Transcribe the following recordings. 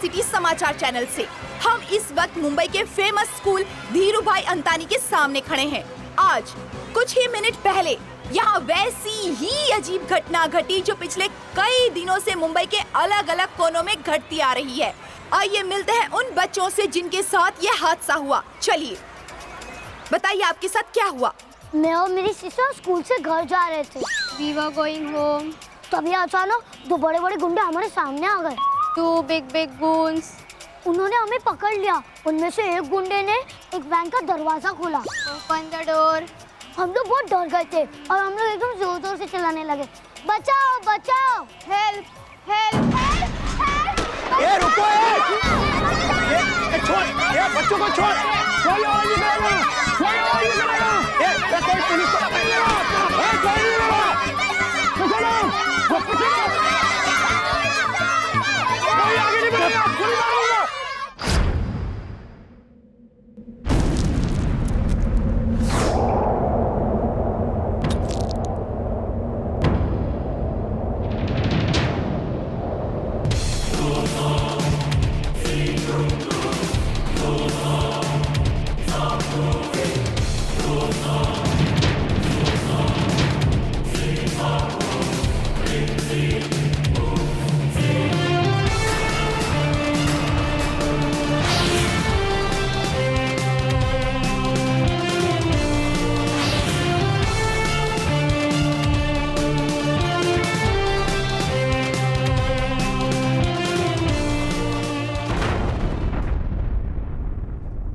City समाचार channel से। हम इस वक्त मुंबई के फेमस स्कूल धीरू भाई अंतानी के सामने खड़े हैं। आज कुछ ही मिनट पहले यहाँ वैसी ही अजीब घटना घटी जो पिछले कई दिनों से मुंबई के अलग अलग कोनों में घटती आ रही है। आइए मिलते हैं उन बच्चों से जिनके साथ ये हादसा हुआ। चलिए बताइए आपके साथ क्या हुआ। मैं और मेरी सिस्टर स्कूल से घर जा रहे थे। We were going home. तभी अचानक दो बड़े बड़े गुंडे हमारे सामने आ गए। Two big goons. उन्होंने हमें पकड़ लिया। उनमें से एक गुंडे ने एक वैन का दरवाजा खोला। Open the door. हम लोग बहुत डर गए थे और हम लोग एकदम जोर जोर से चिल्लाने लगे, बचाओ बचाओ, Help! Help! ये रुको, ये छोड़, ये बच्चों को छोड़, कोई और नहीं करेगा, कोई और नहीं करेगा, ये कोई पुलिस को पकड़ेगा, ये कोई नहीं करेगा, पकड़ो, कोई आगे नहीं बढ़ेगा, कोई मारूंगा।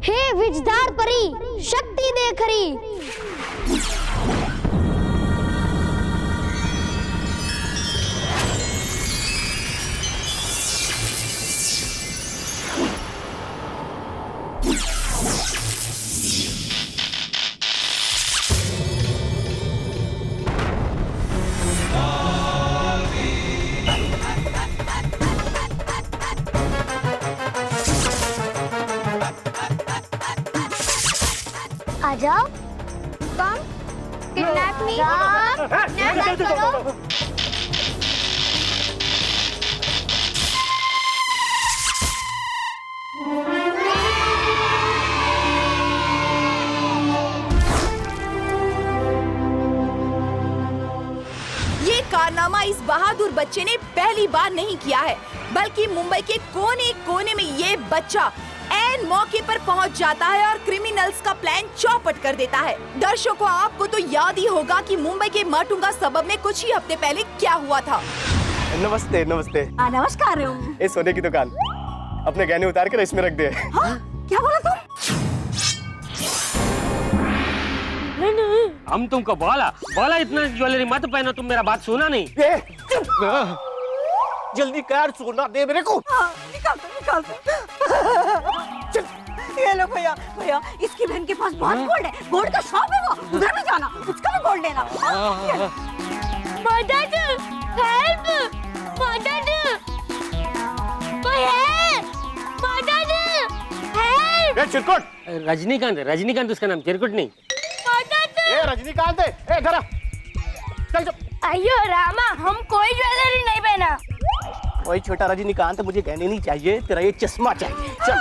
हे विजदार परी, शक्ति दे खरी। आ जाओ। Come. Kidnap me. Kidnap करो। ये कारनामा इस बहादुर बच्चे ने पहली बार नहीं किया है, बल्कि मुंबई के कोने कोने में ये बच्चा ऐन मौके पर पहुंच जाता है और क्रिमिनल्स का प्लान चौपट कर देता है। दर्शकों, आपको तो याद ही होगा कि मुंबई के माटुंगा सबब में कुछ ही हफ्ते पहले क्या हुआ था। नमस्ते नमस्ते। नमस्कार। ये सोने की दुकान, अपने गहने उतार कर इसमें रख दे। क्या बोला तुम? हम तुमको बोला इतना ज्वेलरी मत पहनो, तुम मेरा बात सुना नहीं। जल्दी कर, सोना दे मेरे को। निकाल दो। ये लो भैया, इसकी बहन के पास बहुत गोल्ड है, गोल्ड का शौक है, वो उधर भी जाना, उसका भी गोल्ड लेना। मदद, हेल्प, मदद, कोई है, मदद, हेल्प। ये चिरकुट। रजनीकांत उसका नाम, चिरकुट नहीं। ये रजनीकांत है। ए इधर आ। चल। अयो रामा, हम कोई ज्वेलरी नहीं पहना। ओए छोटा रजनीकांत, मुझे गहने नहीं चाहिए, तेरा ये चश्मा चाहिए। चल।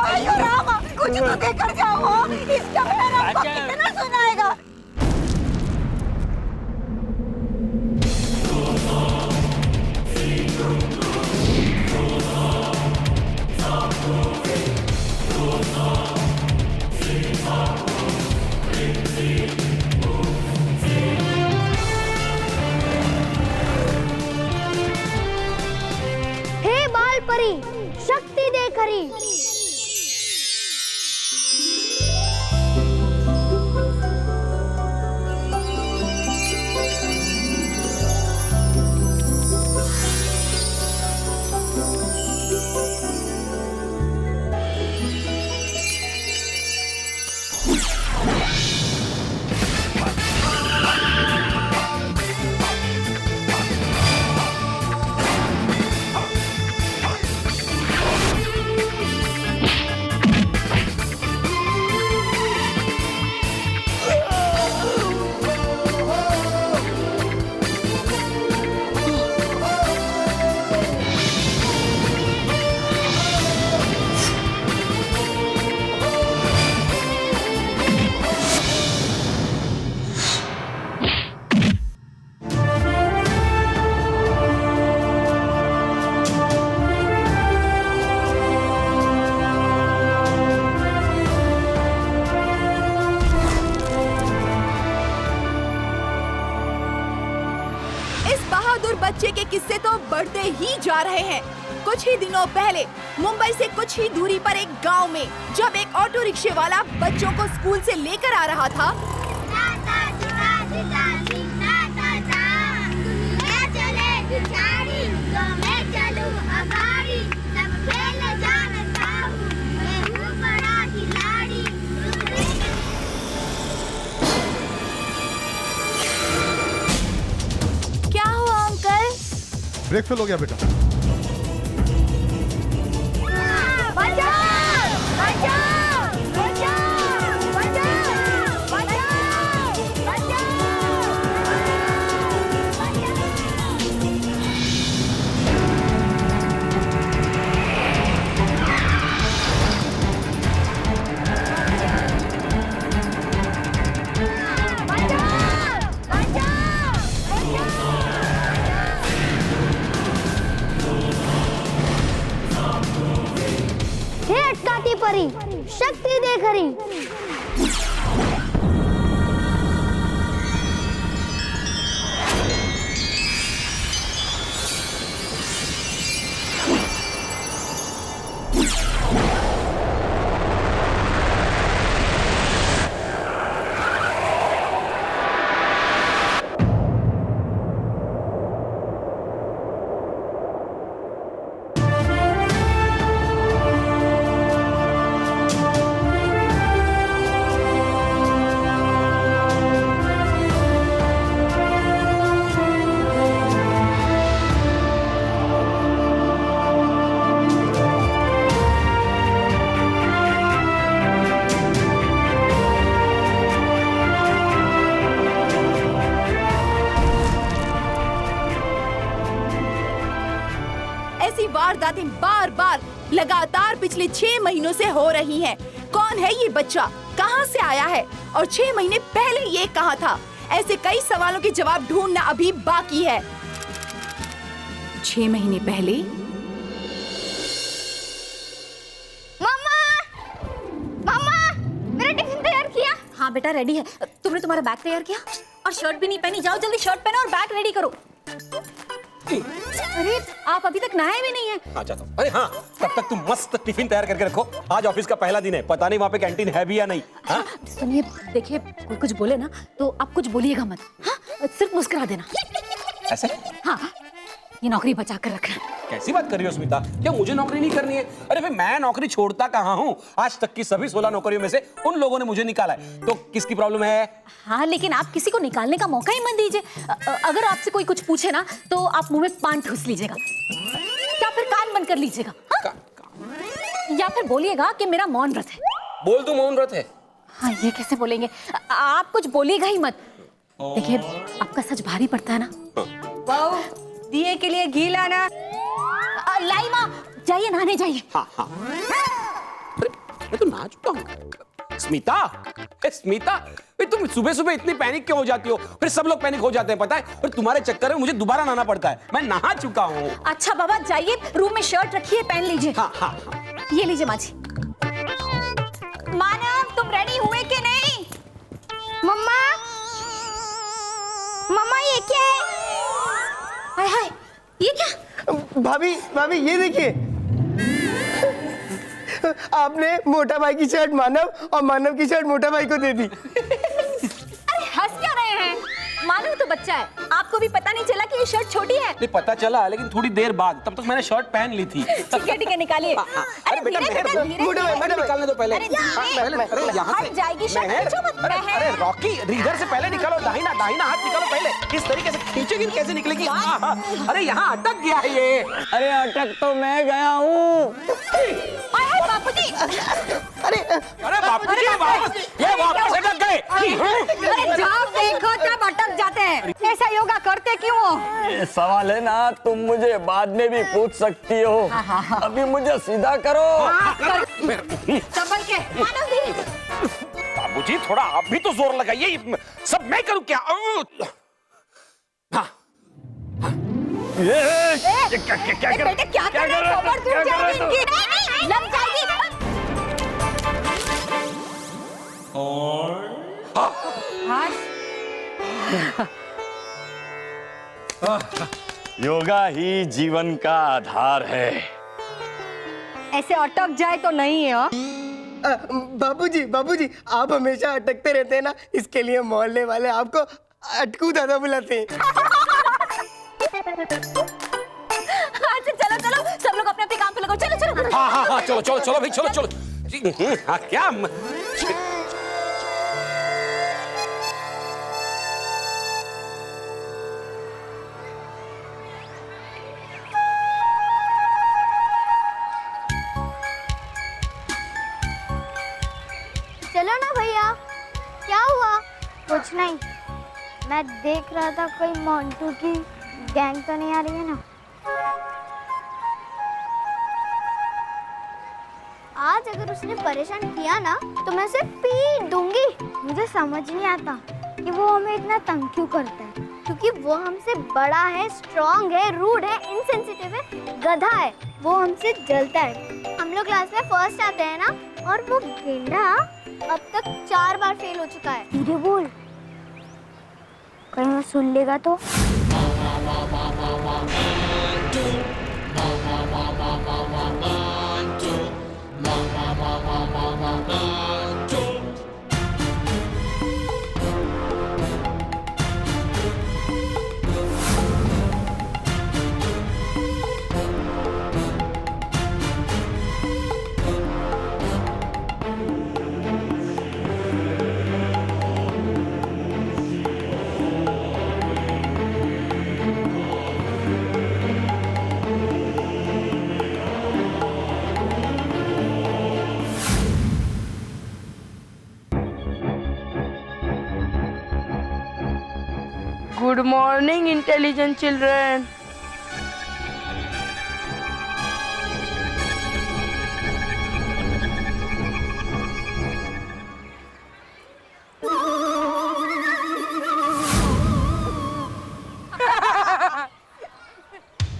अयो रामा, कुछ तो देकर जाओ, इसका बहन आपको कितना सुनाएगा। हे बाल परी, शक्ति दे खरी। बढ़ते ही जा रहे हैं। कुछ ही दिनों पहले मुंबई से कुछ ही दूरी पर एक गांव में जब एक ऑटो रिक्शे वाला बच्चों को स्कूल से लेकर आ रहा था, क्या हुआ अंकल? ब्रेक फेल हो गया बेटा। हे अटकाती परी, शक्ति देख रही। ऐसी वारदातें बार बार लगातार पिछले 6 महीनों से हो रही हैं। कौन है ये बच्चा, कहां से आया है और 6 महीने पहले ये कहां था? ऐसे कई सवालों के जवाब ढूंढना अभी बाकी है। 6 महीने पहले मम्मा, मम्मा, मेरा टिफिन तैयार किया? हाँ बेटा रेडी है। तुमने तुम्हारा बैग तैयार किया और शर्ट भी नहीं पहनी। जाओ जल्दी शर्ट पहनो और बैग रेडी करो। अरे आप अभी तक नहाए भी नहीं है। हाँ जाता हूँ। अरे हाँ, तब तक तुम मस्त टिफिन तैयार करके रखो। आज ऑफिस का पहला दिन है, पता नहीं वहाँ पे कैंटीन है भी या नहीं। हाँ? सुनिए देखिए, कोई कुछ बोले ना तो आप कुछ बोलिएगा मत। हाँ सिर्फ मुस्कुरा देना। ऐसे? हाँ ये नौकरी बचा कर रखना। कैसी बात कर रही हो स्मिता? क्या मुझे नौकरी नहीं करनी है? अरे भाई मैं नौकरी छोड़ता कहाँ हूँ? आज तक की सभी 16 नौकरियों में से उन लोगों ने मुझे निकाला है, तो किसकी प्रॉब्लम है? हाँ लेकिन आप किसी को निकालने का मौका ही मत दीजिए। अगर आपसे कोई कुछ पूछे ना तो आप मुंह में पान ठूस लीजिएगा या फिर कान बंद कर लीजिएगा। हाँ? या फिर बोलिएगा कि मेरा मौन व्रत है। बोल तू मौन व्रत है। हाँ ये कैसे बोलेंगे? आप कुछ बोलिएगा ही मत। देखिए आपका सच भारी पड़ता है ना। वाओ, दिए के लिए घी लाना। लाई माँ जाइए नहाने जाइए। हाँ हाँ। अरे मैं तो नहा चुका हूँ। स्मिता, स्मिता, तुम सुबह सुबह इतनी पैनिक क्यों हो जाती हो? फिर सब लोग पैनिक हो जाते हैं पता है, और तुम्हारे चक्कर में मुझे दोबारा नहाना पड़ता है। मैं नहा चुका हूँ। अच्छा बाबा जाइए, रूम में शर्ट रखिए, पहन लीजिए। हाँ हाँ हाँ। ये लीजिए माँ जी। मानव तुम रेडी हुए कि नहीं? मम्मा, मम्मा ये क्या है? हाय हाय ये क्या? भाभी भाभी ये देखिए, आपने मोटा भाई की शर्ट मानव और मानव की शर्ट मोटा भाई को दे दी। अरे हंस क्या रहे हैं? मानव तो बच्चा है, आपको भी पता नहीं चला कि ये शर्ट छोटी है। नहीं पता चला, लेकिन थोड़ी देर बाद, तब तक मैंने शर्ट पहन ली थी। ठीक है निकालिए। अरे बेटा धीरे मोटा भाई, मोटा भाई। निकालने दो पहले। अरे हाँ, पहले अरे यहाँ हट जाएगी शर्ट, मैं- पूछो मत। अरे रॉकी, इधर से पहले निकालो, दाहिना दाहिना हाथ निकालो पहले। इस तरीके से खींचेगी कैसे निकलेगी? हाँ, हाँ। अरे यहाँ अटक गया है ये। अरे अटक तो मैं गया हूँ। हाय बापूजी। अरे बापूजी ये वापस अटक गए। अरे जब देखो तब अटक जाते हैं। ऐसा योगा करते क्यों हो? ये सवाल है ना, तुम मुझे बाद में भी पूछ सकती हो। अभी मुझे सीधा करो। संभल के। बाबूजी थोड़ा आप भी तो जोर लगाइए, सब मैं करूं क्या? हाँ। क्या कर बेटे क्या कर रहे हो? खबर दूर जाएगी इनकी। नहीं, लग जाएगी। योगा ही जीवन का आधार है। ऐसे अटक जाए तो नहीं है हाँ? बाबूजी आप हमेशा अटकते रहते हैं ना, इसके लिए मोहल्ले वाले आपको अटकू दादा बुलाते हैं। अच्छा चलो चलो सब लोग अपने अपने काम पे लगो, चलो चलो। हाँ चलो चलो चलो भाई चलो चलो। हाँ क्या चलो ना भैया। क्या हुआ? कुछ नहीं, मैं देख रहा था कोई मोंटू की गैंग तो नहीं आ रही है ना। आज अगर उसने परेशान किया ना तो मैं उसे पीट दूंगी। मुझे समझ नहीं आता कि वो हमें इतना तंग क्यों करता है, क्योंकि वो हमसे बड़ा है, स्ट्रांग है, रूड है, इनसेंसिटिव है, गधा है। वो हमसे जलता है। हम लोग क्लास में फर्स्ट आते हैं ना, और वो गेंडा अब तक 4 बार फेल हो चुका है। धीरे बोल, कहीं वो सुन लेगा तो। Good morning intelligent children.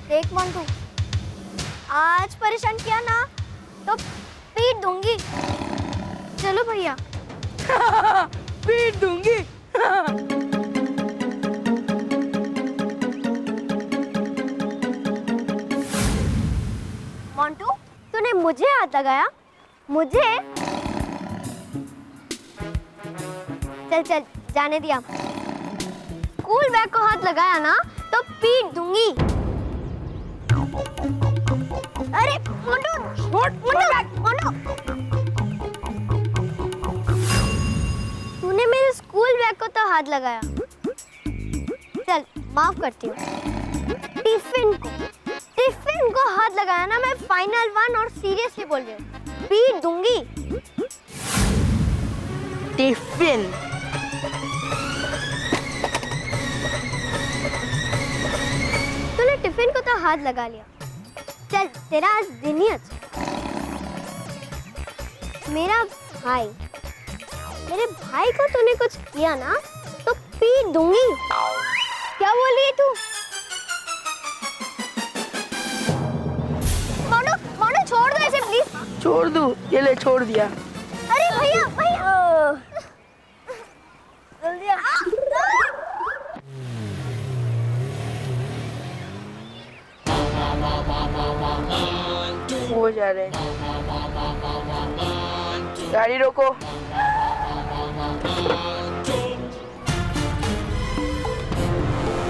देख मोंटू, आज परेशान किया ना तो पीट दूंगी। चलो भैया। पीट दूंगी। मोंटू, तूने मुझे हाथ लगाया? मुझे? चल चल जाने दिया। स्कूल बैग को हाथ लगाया ना तो पीट दूंगी। अरे मोंटू, मोंटू, तूने मेरे स्कूल बैग को तो हाथ लगाया। चल माफ करती हूँ। टिफिन को हाथ लगाया ना, मैं फाइनल 1 और सीरियसली बोल रही हूँ, पीट दूंगी। टिफिन? तूने टिफिन को तो हाथ लगा लिया। चल तेरा आज दिन ही अच्छा। मेरे भाई को तूने कुछ किया ना तो पीट दूंगी। क्या बोल रही है तू? मोनू छोड़ दो ऐसे प्लीज। छोड़ दूं? ये ले छोड़ दिया। अरे भैया जल्दी आ। हो जा रहे हैं। गाड़ी रोको।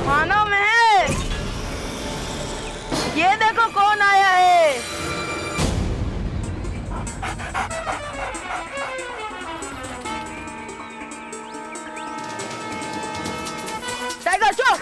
मानो में ये देखो कौन आया है। टाइगर चुप।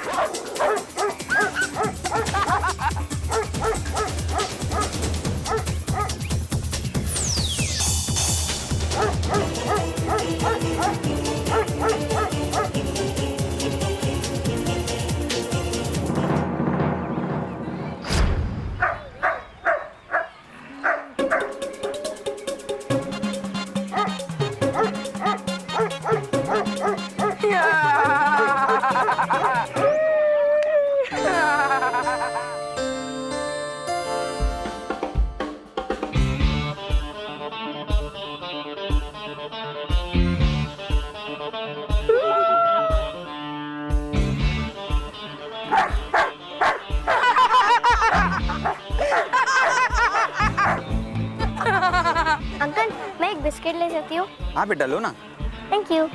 बिस्किट ले सकती हूँ? हाँ बेटा लो ना। Thank you.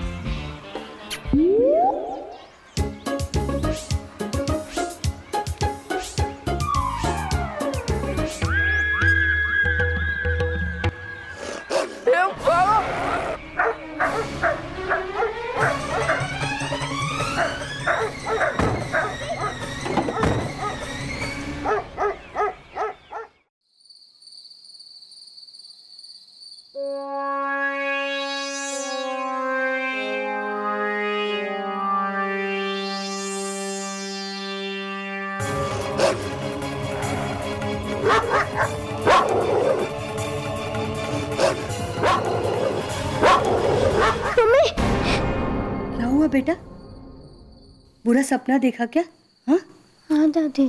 क्या हुआ बेटा? बुरा सपना देखा क्या? हाँ हाँ दादी।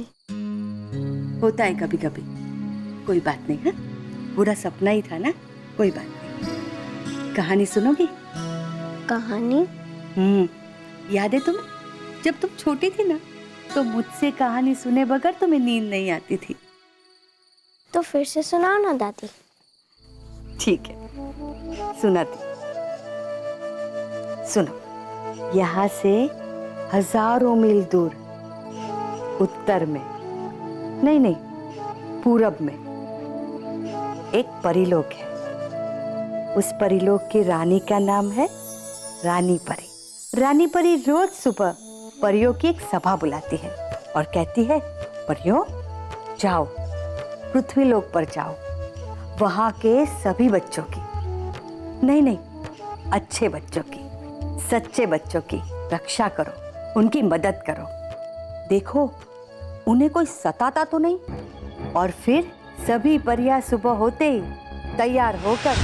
होता है कभी कभी, कोई बात नहीं। है बुरा सपना ही था ना, कोई बात नहीं। कहानी सुनोगी? कहानी? याद है तुम्हें जब तुम छोटी थी ना, तो मुझसे कहानी सुने बगैर तुम्हें नींद नहीं आती थी। तो फिर से सुनाओ ना दादी। ठीक है, सुनाती। सुनो, यहाँ से हजारों मील दूर उत्तर में, नहीं पूरब में एक परीलोक है। उस परीलोक की रानी का नाम है रानी परी। रानी परी रोज सुबह परियों की एक सभा बुलाती है और कहती है, परियों जाओ पृथ्वी लोक पर जाओ, वहां के सभी बच्चों की, नहीं अच्छे बच्चों की, सच्चे बच्चों की रक्षा करो, उनकी मदद करो। देखो उन्हें कोई सताता तो नहीं। और फिर सभी परियां सुबह होते ही तैयार होकर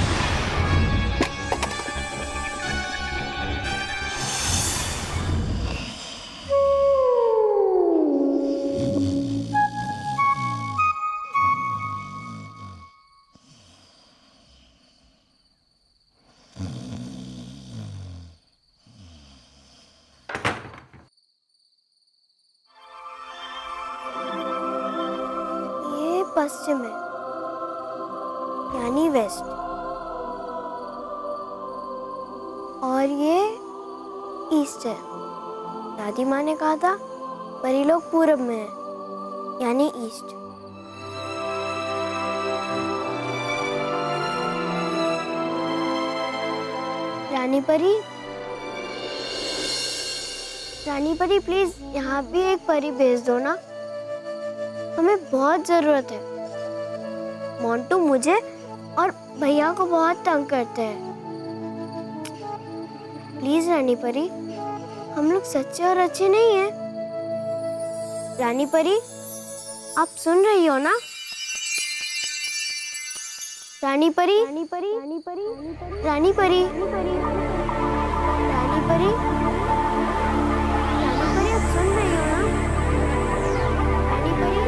पश्चिम है, यानी वेस्ट, और ये ईस्ट है। दादी माँ ने कहा था परीलोक पूरब में है, यानी ईस्ट। रानी परी प्लीज यहाँ भी एक परी भेज दो ना, हमें बहुत जरूरत है। मोंटू मुझे और भैया को बहुत तंग करते हैं। प्लीज रानी परी, हम लोग सच्चे और अच्छे नहीं हैं। रानी परी, आप सुन रही हो ना? रानी परी, रानी परी, रानी परी, रानी परी, रानी परी, रानी परी, आप सुन रही हो ना? रानी परी,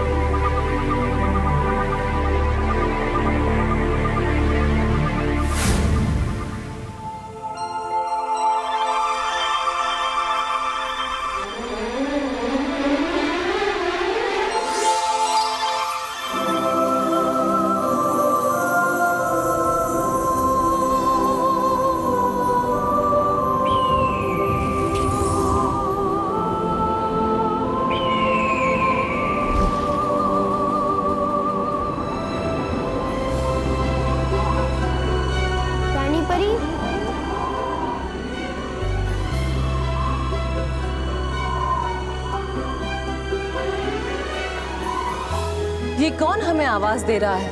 ये कौन हमें आवाज दे रहा है?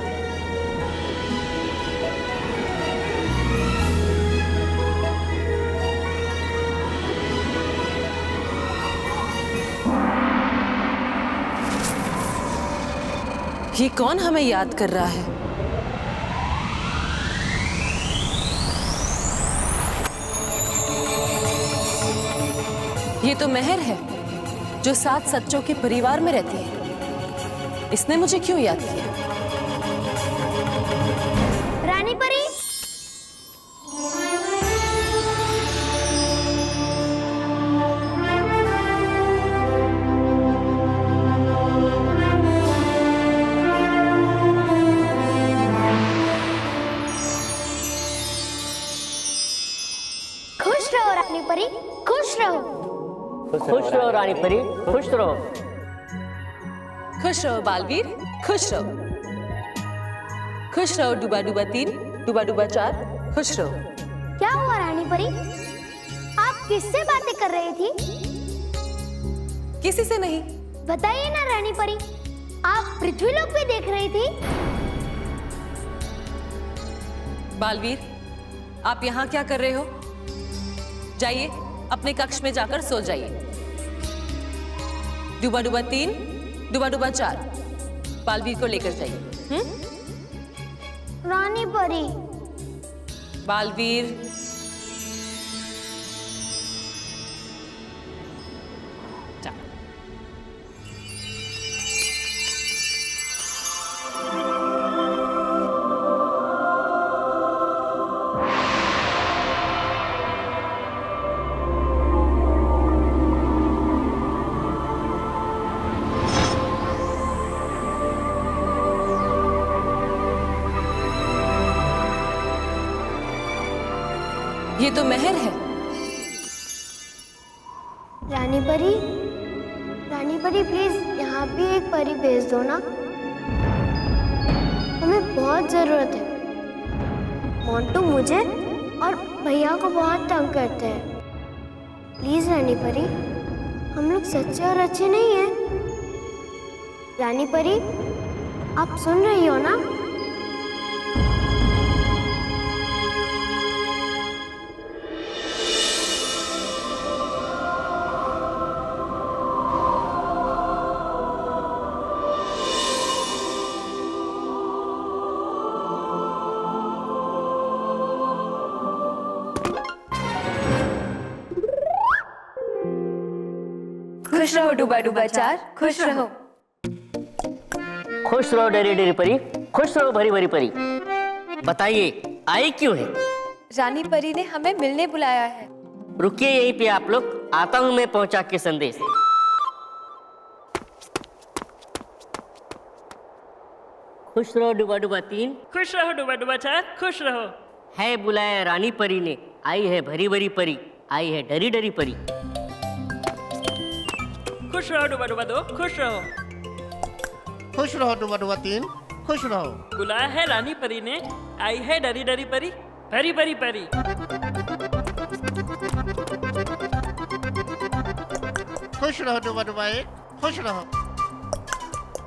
ये कौन हमें याद कर रहा है? ये तो मेहर है जो 7 सच्चों के परिवार में रहती है। इसने मुझे क्यों याद किया? रानी परी, रानी परी, खुश रहो। खुश रहो रानी परी, खुश रहो। खुश रहो बालवीर, खुश रहो। खुश रहो डूबा डूबा 3, डूबा डूबा 4, खुश रहो। क्या हुआ रानी परी? आप किससे बातें कर रही थी? किसी से नहीं। बताइए ना रानी परी, आप पृथ्वीलोक पे देख रही थी? बालवीर, आप यहाँ क्या कर रहे हो? जाइए अपने कक्ष में जाकर सो जाइए। डूबा डूबा 3, डूबा डूबा 4, बालवीर को लेकर जाइए। रानी परी। बालवीर, ये तो मेहर है। रानी परी प्लीज यहाँ भी एक परी भेज दो ना, हमें बहुत जरूरत है। मोंटू मुझे और भैया को बहुत तंग करते हैं। प्लीज रानी परी, हम लोग सच्चे और अच्छे नहीं हैं। रानी परी, आप सुन रही हो ना? खुश रहो डूबा डूबा 4, खुश रहो। खुश रहो डरी डरी परी, खुश रहो भरी भरी परी। बताइए आई क्यों है? रानी परी ने हमें मिलने बुलाया है। रुकिए यहीं पे आप लोग, आता हूं मैं पहुंचा के संदेश। खुश रहो डूबा डूबा 3, खुश रहो डूबा डूबा 4, खुश रहो। है बुलाया रानी परी ने, आई है भरी भरी परी, आई है डरी डरी परी। खुश रहो डूबा डूबा 2, खुश रहो। खुश रहो डूबा डूबा 3, खुश रहो। बुलाया है रानी परी ने, आई है डरी डरी परी, भरी भरी परी। खुश रहो डूबा डूबा 1, खुश रहो।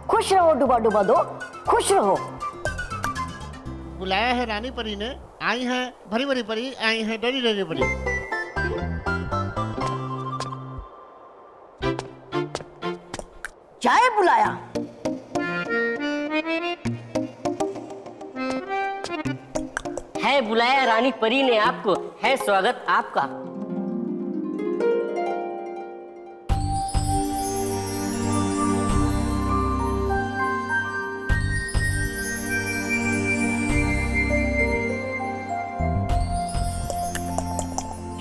खुश रहो डूबा डूबा 2, खुश रहो। बुलाया है रानी परी ने, आई है भरी भरी परी, आई है डरी डरी परी। चाय बुलाया। है बुलाया रानी परी ने आपको, है स्वागत आपका।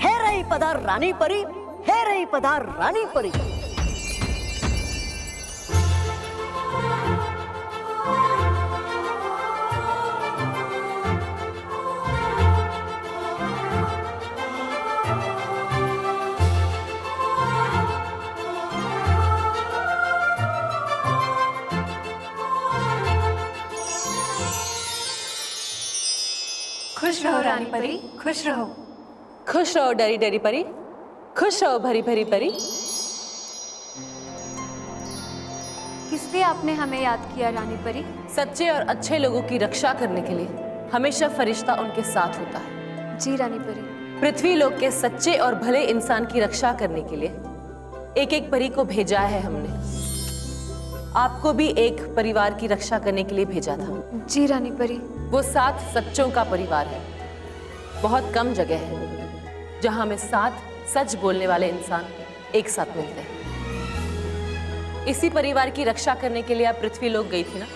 है रही पधार रानी परी, है रही पधार रानी परी। खुश रहो रानी परी, खुश रहो। खुश रहो डरी डरी परी, खुश रहो भरी भरी परी। किस लिए आपने हमें याद किया रानी परी? सच्चे और अच्छे लोगों की रक्षा करने के लिए हमेशा फरिश्ता उनके साथ होता है। जी रानी परी। पृथ्वी लोक के सच्चे और भले इंसान की रक्षा करने के लिए एक एक परी को भेजा है हमने। आपको भी एक परिवार की रक्षा करने के लिए भेजा था। जी रानी परी। वो 7 सच्चों का परिवार है। बहुत कम जगह है जहां में 7 सच बोलने वाले इंसान एक साथ मिलते हैं। इसी परिवार की रक्षा करने के लिए आप पृथ्वी लोक गई थी ना,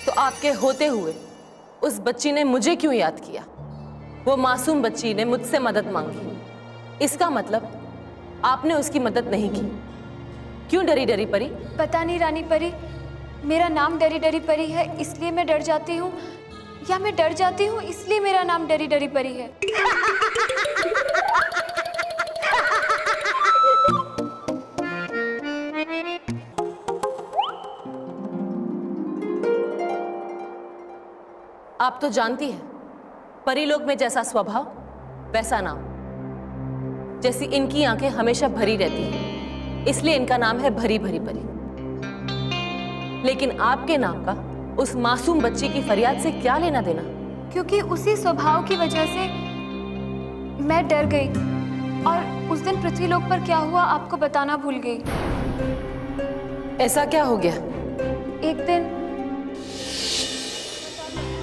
तो आपके होते हुए उस बच्ची ने मुझे क्यों याद किया? वो मासूम बच्ची ने मुझसे मदद मांगी। इसका मतलब आपने उसकी मदद नहीं की। क्यों डरी डरी परी? पता नहीं रानी परी, मेरा नाम डरी डरी परी है इसलिए मैं डर जाती हूँ, या मैं डर जाती हूँ इसलिए मेरा नाम डरी डरी परी है। आप तो जानती हैं, परीलोक में जैसा स्वभाव वैसा नाम। जैसी इनकी आंखें हमेशा भरी रहती हैं, इसलिए इनका नाम है भरी भरी परी। लेकिन आपके नाम का उस मासूम बच्ची की फरियाद से क्या लेना देना? क्योंकि उसी स्वभाव की वजह से मैं डर गई और उस दिन पृथ्वीलोक पर क्या हुआ आपको बताना भूल गई। ऐसा क्या हो गया? एक दिन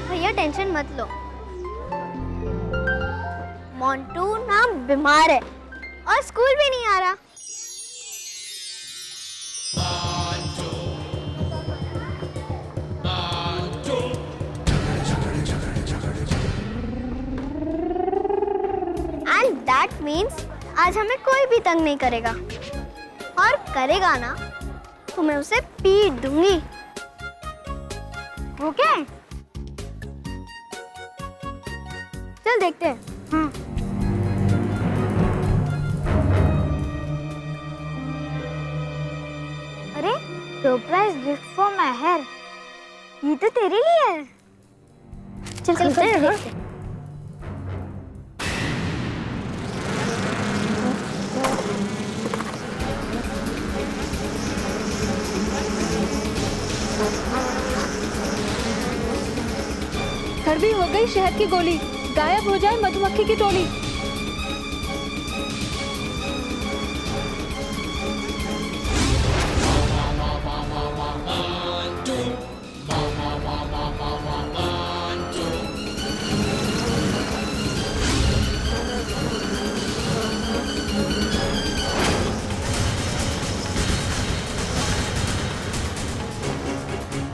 भैया टेंशन मत लो, मोंटू ना बीमार है और स्कूल भी नहीं आ रहा। एंड दैट मीन्स आज हमें कोई भी तंग नहीं करेगा, और करेगा ना तो मैं उसे पीट दूंगी। ओके चल देखते हैं। हाँ अरे सरप्राइज गिफ्ट फॉर मेहर, ये तो तेरे लिए है। चल चलते हैं। कड़वी हो गई शहद की गोली, गायब हो जाए मधुमक्खी की टोली।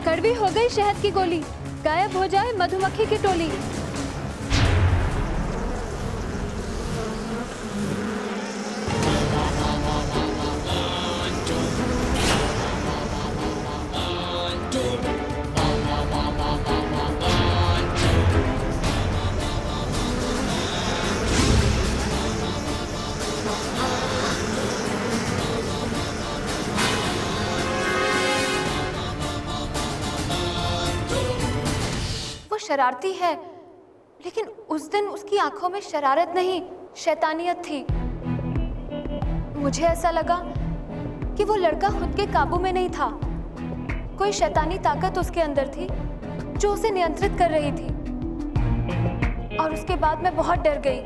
कड़वी हो गई शहद की गोली, गायब हो जाए मधुमक्खी की टोली। शरारती है, लेकिन उस दिन उसकी आंखों में शरारत नहीं, शैतानियत थी। मुझे ऐसा लगा कि वो लड़का खुद के काबू में नहीं था, कोई शैतानी ताकत उसके अंदर थी जो उसे नियंत्रित कर रही थी। और उसके बाद मैं बहुत डर गई।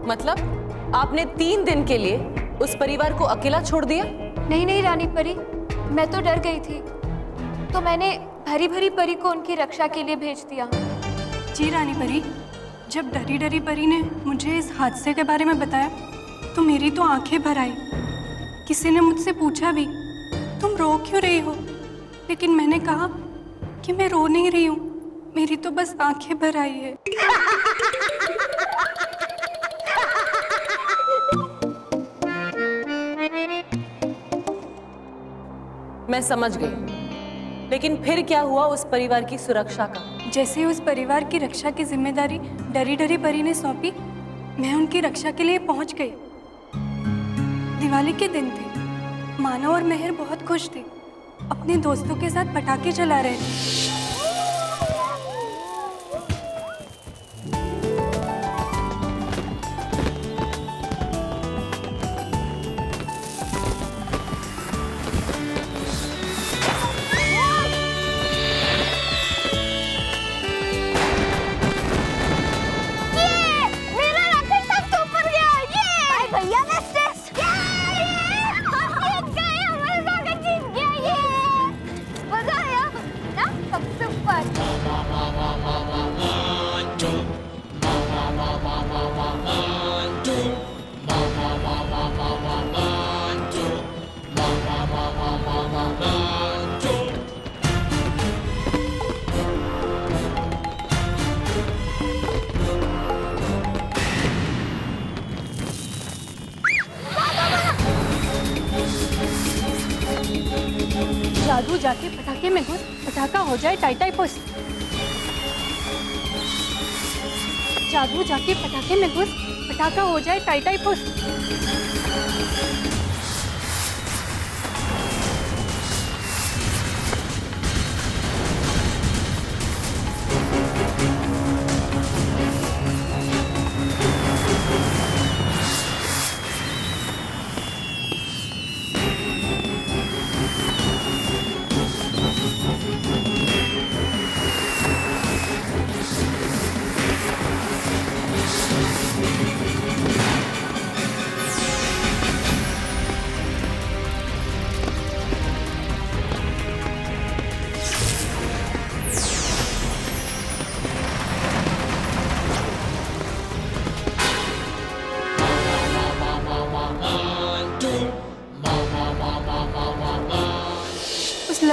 मतलब आपने 3 दिन के लिए उस परिवार को अकेला छोड़ दिया? नहीं नहीं रानी परी, मैं तो डर गई थी, तो मैंने भरी भरी परी को उनकी रक्षा के लिए भेज दिया। जी रानी परी, जब डरी डरी परी ने मुझे इस हादसे के बारे में बताया तो मेरी तो आंखें भर आई। किसी ने मुझसे पूछा भी तुम रो क्यों रही हो, लेकिन मैंने कहा कि मैं रो नहीं रही हूँ, मेरी तो बस आंखें भर आई है। मैं समझ गई, लेकिन फिर क्या हुआ उस परिवार की सुरक्षा का? जैसे उस परिवार की रक्षा की जिम्मेदारी डरी डरी परी ने सौंपी, मैं उनकी रक्षा के लिए पहुंच गई। दिवाली के दिन थे, मानव और मेहर बहुत खुश थे, अपने दोस्तों के साथ पटाखे जला रहे थे। जादू जाके पटाखे में घुस, पटाखा हो जाए टाई टाई पुस। जादू जाके पटाखे में घुस, पटाखा हो जाए टाई टाई पुस।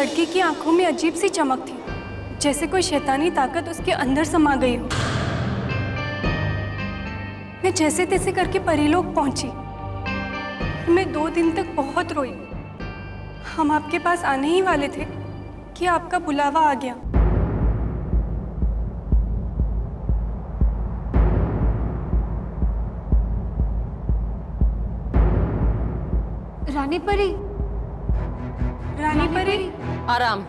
लड़के की आंखों में अजीब सी चमक थी, जैसे कोई शैतानी ताकत उसके अंदर समा गई हो। मैं जैसे तैसे करके परीलोक पहुंची। मैं 2 दिन तक बहुत रोई। हम आपके पास आने ही वाले थे कि आपका बुलावा आ गया। रानी परी, रानी परी, आराम।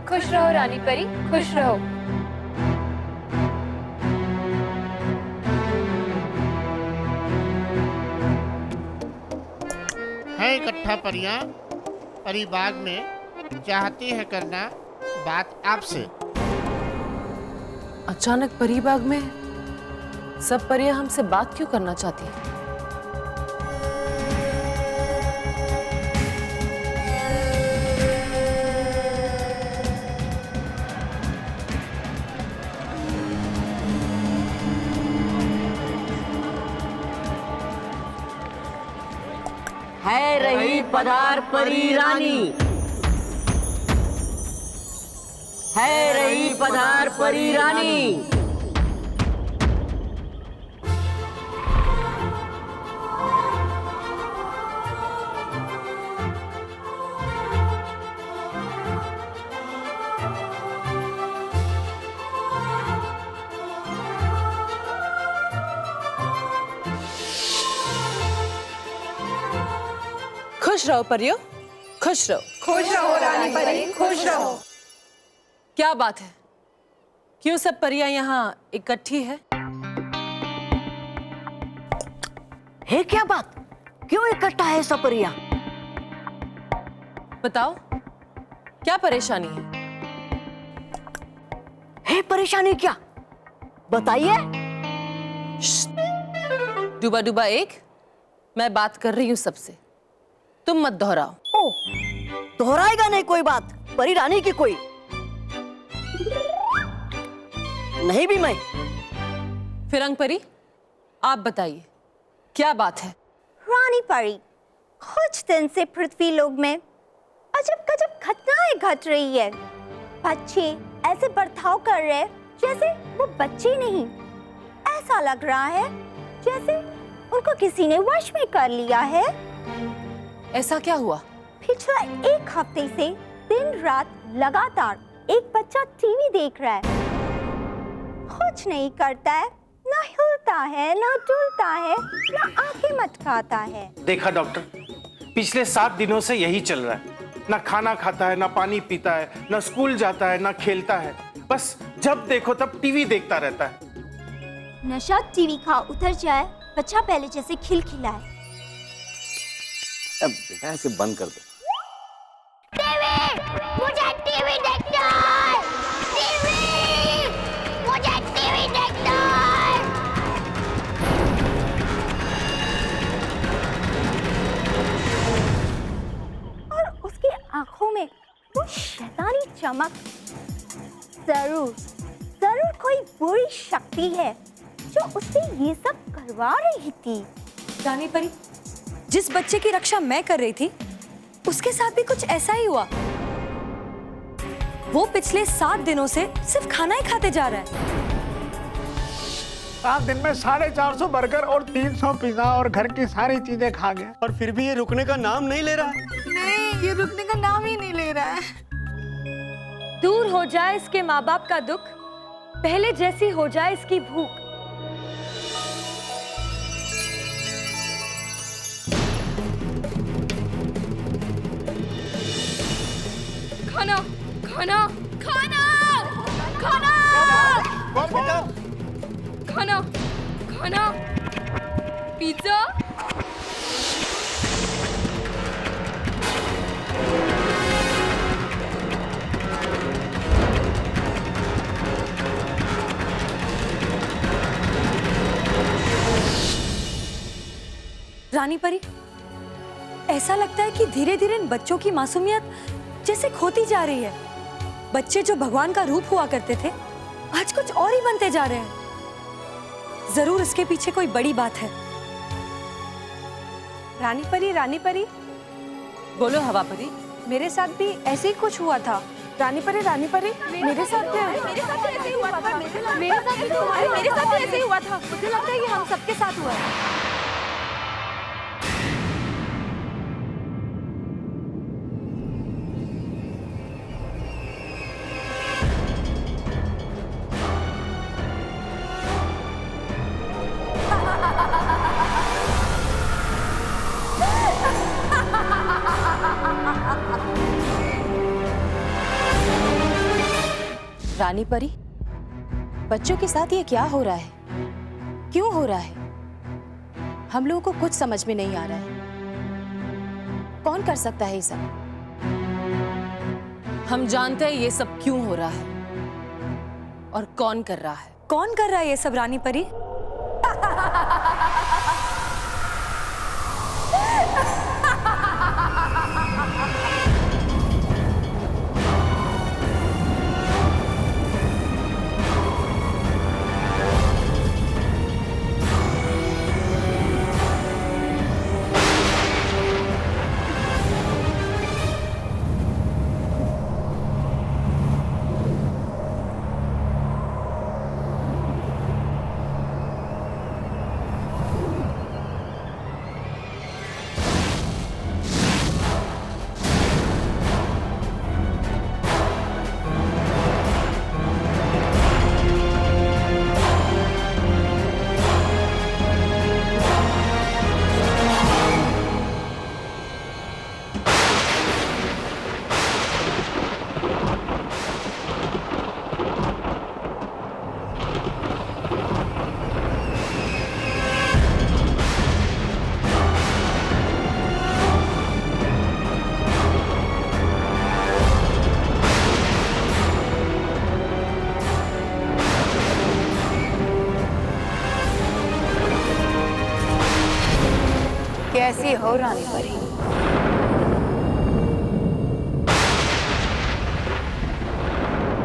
खुश रहो रानी परी, खुश रहो। है इकट्ठा परियां परी बाग में, चाहती है करना बात आपसे। अचानक परी बाग में सब परियां हमसे बात क्यों करना चाहती हैं? है रही पधार परी रानी, है रही पधार परी रानी। खुश रहो परियो, खुश रहो। खुश रहो रानी परी, खुश रहो। क्या बात है, क्यों सब परियां यहाँ इकट्ठी है? क्या बात, क्यों इकट्ठा है सब परियां? बताओ, क्या परेशानी है? परेशानी क्या, बताइए। डूबा डूबा एक, मैं बात कर रही हूँ सबसे, तुम मत दोहराओ। दोहराएगा नहीं कोई बात, परी रानी की कोई नहीं भी मैं। फिरंग परी, आप बताइए, क्या बात है? रानी परी, कुछ दिन से पृथ्वी लोक में अजब गजब घटनाएं घट रही है। बच्चे ऐसे बर्ताव कर रहे जैसे वो बच्चे नहीं। ऐसा लग रहा है जैसे उनको किसी ने वश में कर लिया है। ऐसा क्या हुआ? पिछला 1 हफ्ते से दिन रात लगातार एक बच्चा टीवी देख रहा है। कुछ नहीं करता है, ना हिलता है, ना डुलता है, ना आंखें मटकाता है। देखा डॉक्टर, पिछले 7 दिनों से यही चल रहा है। ना खाना खाता है, ना पानी पीता है, ना स्कूल जाता है, ना खेलता है। बस जब देखो तब टीवी देखता रहता है। नशा टीवी का उतर जाए, बच्चा पहले जैसे खिलखिलाए। अब बेटा ऐसे बंद कर दो। मुझे टीवी देखना है। टीवी, मुझे टीवी देखना है। और उसकी आंखों में वो शैतानी चमक। जरूर जरूर कोई बुरी शक्ति है जो उससे ये सब करवा रही थी। रानी परी, जिस बच्चे की रक्षा मैं कर रही थी उसके साथ भी कुछ ऐसा ही हुआ। वो पिछले 7 दिनों से सिर्फ खाना ही खाते जा रहा है। 7 दिन में 450 बर्गर और 300 पिज्जा और घर की सारी चीजें खा गया, और फिर भी ये रुकने का नाम नहीं ले रहा है। नहीं, ये रुकने का नाम ही नहीं ले रहा है। दूर हो जाए इसके माँ बाप का दुख, पहले जैसी हो जाए इसकी भूख। खाना, खाना, खाना, खाना, खाना, खाना, पिज्जा। रानी परी, ऐसा लगता है कि धीरे धीरे इन बच्चों की मासूमियत जैसे खोती जा रही है। बच्चे जो भगवान का रूप हुआ करते थे, आज कुछ और ही बनते जा रहे हैं। जरूर इसके पीछे कोई बड़ी बात है। रानी परी, बोलो हवा परी। मेरे साथ भी ऐसे ही कुछ हुआ था। रानी परी मेरे साथ भी ऐसे ही हुआ था। मेरे साथ भी ऐसे ही हुआ था। मुझे लगता है ये हम सबके साथ हुआ है। रानी परी, बच्चों के साथ ये क्या हो रहा है? क्यों हो रहा है? हम लोगों को कुछ समझ में नहीं आ रहा है। कौन कर सकता है ये सब? हम जानते हैं ये सब क्यों हो रहा है और कौन कर रहा है। कौन कर रहा है ये सब रानी परी? कैसी हो रानी परी?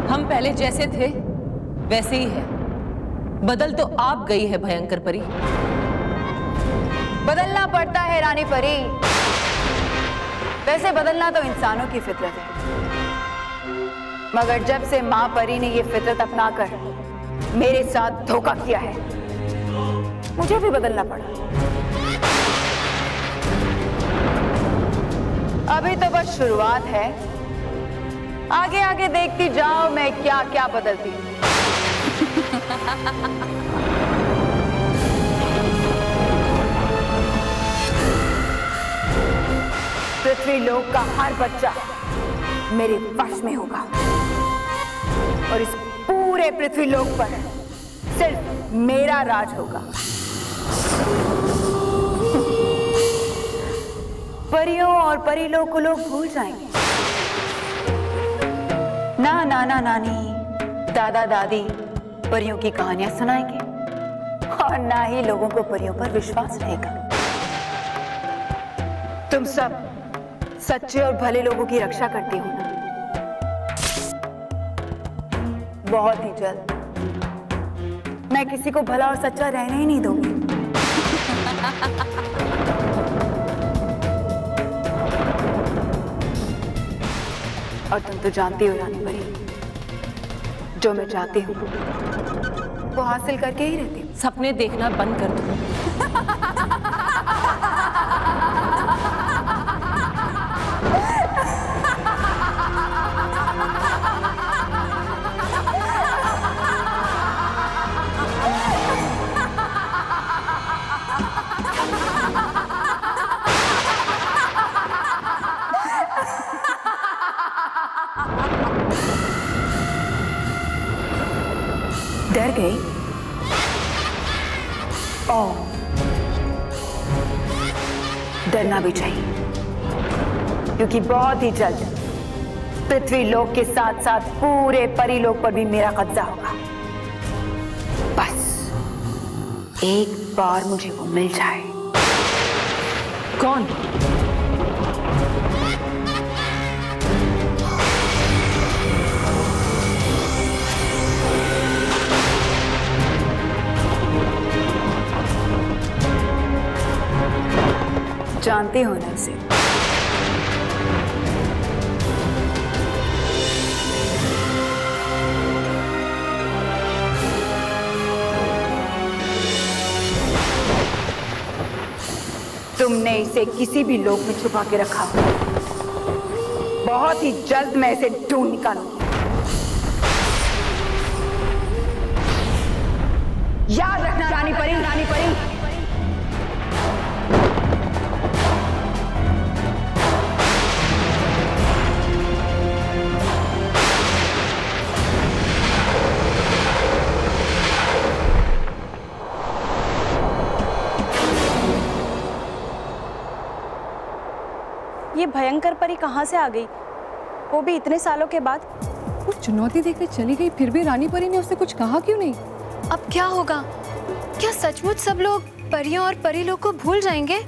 हम पहले जैसे थे वैसे ही है। बदल तो आप गई है भयंकर परी। बदलना पड़ता है रानी परी। वैसे बदलना तो इंसानों की फितरत है, मगर जब से माँ परी ने ये फितरत अपनाकर मेरे साथ धोखा किया है, मुझे भी बदलना पड़ा। अभी तो बस शुरुआत है, आगे आगे देखती जाओ मैं क्या क्या बदलती हूँ। पृथ्वी लोक का हर बच्चा मेरे वश में होगा और इस पूरे पृथ्वी लोक पर सिर्फ मेरा राज होगा। परियों और परिलोक को लोग भूल जाएंगे। ना नाना नानी दादा दादी परियों की कहानियां सुनाएंगे और ना ही लोगों को परियों पर विश्वास रहेगा। तुम सब सच्चे और भले लोगों की रक्षा करते हो ना? बहुत ही जल्द मैं किसी को भला और सच्चा रहने ही नहीं दूंगी। और तुम तो जानती हो रानी परी, जो मैं चाहती हूँ वो हासिल करके ही रहती हूँ। सपने देखना बंद कर दो। डर गई? ओह, डरना भी चाहिए, क्योंकि बहुत ही जल्द पृथ्वी लोक के साथ साथ पूरे परीलोक पर भी मेरा कब्जा होगा। बस एक बार मुझे वो मिल जाए। कौन? जानते हो ना इसे? तुमने इसे किसी भी लोक में छुपा के रखा हो। बहुत ही जल्द मैं इसे ढूंढ निकालूंगी। याद रखना रानी परी, रानी परी। ये भयंकर परी कहाँ से आ गई, वो भी इतने सालों के बाद? वो चुनौती देकर चली गई, फिर भी रानी परी ने उससे कुछ कहा क्यों नहीं? अब क्या होगा? क्या सचमुच सब लोग परियों और परी लोग को भूल जाएंगे?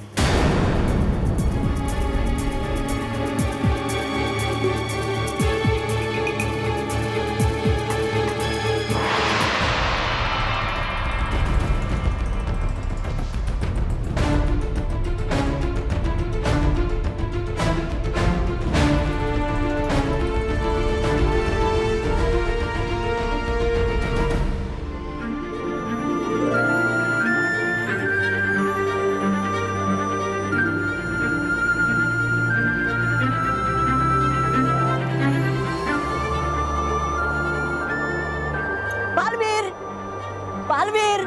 बालवीर,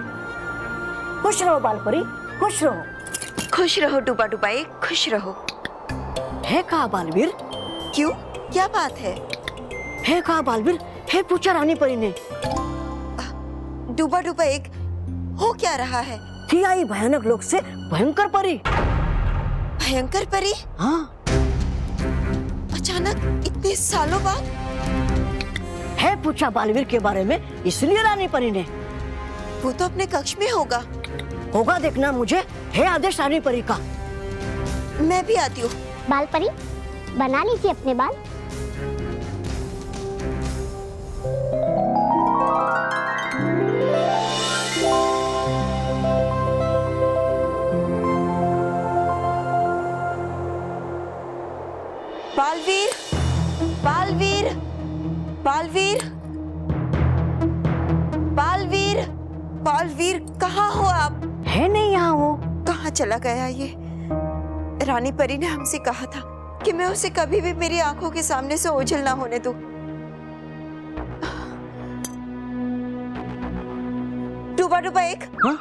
खुश रहो बालपरी, खुश रहो। खुश रहो डूबा डुबाई, खुश रहो। है कहा बालवीर? क्यों, क्या बात है? है कहा बालवीर? है पूछा रानी परी ने। डूबा डुबा एक हो क्या रहा है? थी आई भयानक लोक से भयंकर परी। भयंकर परी? हाँ। अचानक इतने सालों बाद? है पूछा बालवीर के बारे में, इसलिए रानी परी ने। वो तो अपने कक्ष में होगा। होगा देखना मुझे, है आदेश रानी परी का। मैं भी आती हूँ। बाल परी, बना लीजिए अपने बाल। बालवीर, बालवीर, बालवीर, बालवीर, बालवीर, कहाँ हो आप? है नहीं यहाँ वो। कहाँ चला गया ये? रानी परी ने हमसे कहा था कि मैं उसे कभी भी मेरी आंखों के सामने से ओझल ना होने दूं। डूबा डूबा एक, हाँ?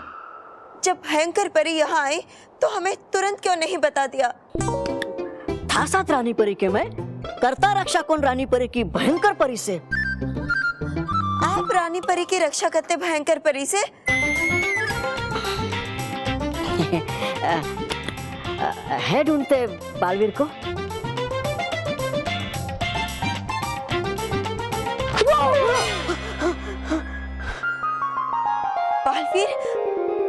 जब भयंकर परी यहाँ आई तो हमें तुरंत क्यों नहीं बता दिया? था साथ रानी परी के मैं, करता रक्षा कौन रानी परी की भयंकर परी से। आप रानी परी की रक्षा करते भयंकर परी से? है ढूंढते बालवीर को। बालवीर,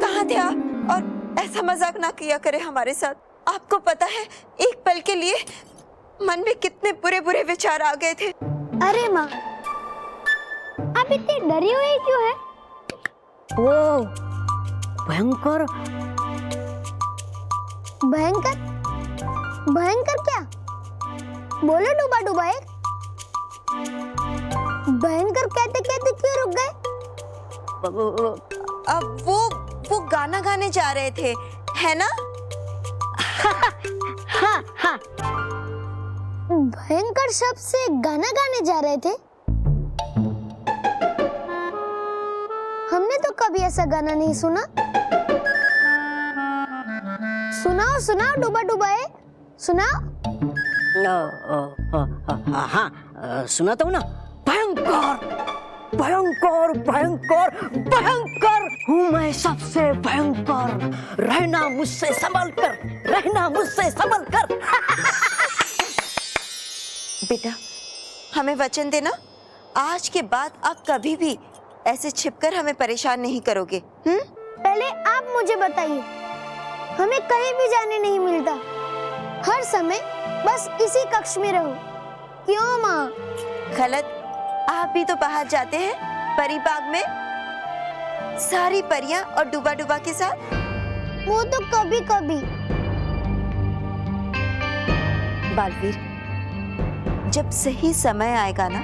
कहाँ थे आप? और ऐसा मजाक ना किया करे हमारे साथ। आपको पता है एक पल के लिए मन में कितने बुरे बुरे विचार आ गए थे। अरे माँ, आप इतनी डरी हुई क्यों है? वो भयंकर भयंकर भयंकर क्या? बोलो डूबा डूबा एक। भयंकर कहते कहते क्यों रुक गए? अब वो गाना गाने जा रहे थे, है ना? हाँ हाँ। भयंकर शब्द से गाना गाने जा रहे थे? हमने तो कभी ऐसा गाना नहीं सुना। सुनाओ सुनाओ डूबा डुबाए, सुनाओ। हाँ, सुनाता हूँ ना। भयंकर भयंकर भयंकर भयंकर हूँ मैं सबसे भयंकर, रहना मुझसे संभल कर, रहना मुझसे संभल कर। बेटा, हमें वचन देना, आज के बाद आप कभी भी ऐसे छिपकर हमें परेशान नहीं करोगे। पहले आप मुझे बताइए, हमें कहीं भी जाने नहीं मिलता, हर समय बस इसी कक्ष में रहो, क्यों माँ? गलत, आप भी तो बाहर जाते हैं परी बाग में, सारी परियां और डूबा डूबा के साथ। वो तो कभी कभी। बालवीर, जब सही समय आएगा ना,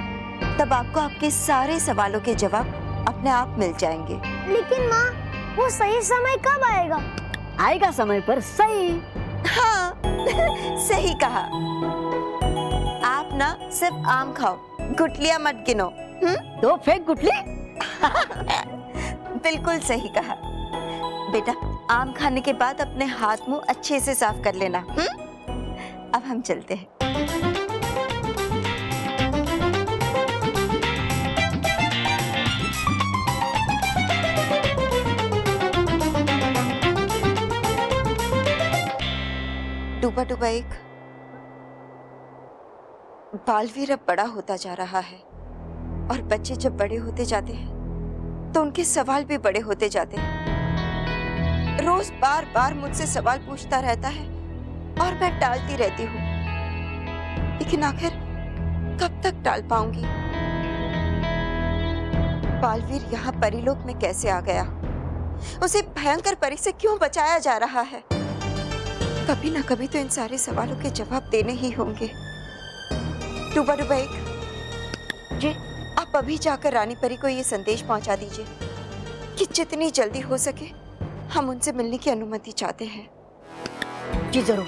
तब आपको आपके सारे सवालों के जवाब अपने आप मिल जाएंगे। लेकिन माँ, वो सही समय कब आएगा? आएगा समय पर सही। हाँ सही कहा। आप ना सिर्फ आम खाओ, गुठलियां मत गिनो। तो फेंक गुठली। बिल्कुल सही कहा। बेटा आम खाने के बाद अपने हाथ मुंह अच्छे से साफ कर लेना। अब हम चलते हैं। डूबा डूबा एक। बालवीर अब बड़ा होता जा रहा है और बच्चे जब बड़े होते जाते हैं तो उनके सवाल भी बड़े होते जाते हैं। रोज बार बार मुझसे सवाल पूछता रहता है और मैं टालती रहती हूँ, लेकिन आखिर कब तक टाल पाऊंगी? बालवीर यहाँ परीलोक में कैसे आ गया? उसे भयंकर परी से क्यों बचाया जा रहा है? कभी ना कभी तो इन सारे सवालों के जवाब देने ही होंगे। डूबा डूबा एक जी, आप अभी जाकर रानी परी को ये संदेश पहुंचा दीजिए कि जितनी जल्दी हो सके हम उनसे मिलने की अनुमति चाहते हैं। जी जरूर।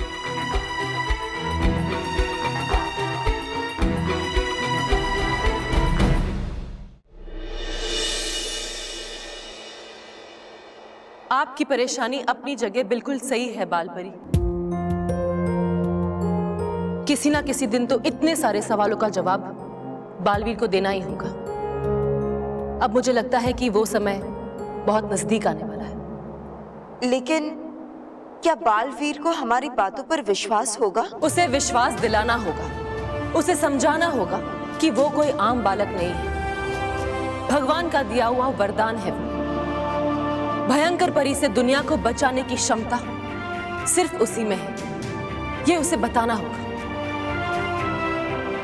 आपकी परेशानी अपनी जगह बिल्कुल सही है बालपरी। किसी ना किसी दिन तो इतने सारे सवालों का जवाब बालवीर को देना ही होगा। अब मुझे लगता है कि वो समय बहुत नजदीक आने वाला है। लेकिन क्या बालवीर को हमारी बातों पर विश्वास होगा? उसे विश्वास दिलाना होगा, उसे समझाना होगा कि वो कोई आम बालक नहीं है। भगवान का दिया हुआ वरदान है वो। भयंकर परी से दुनिया को बचाने की क्षमता सिर्फ उसी में है, ये उसे बताना होगा।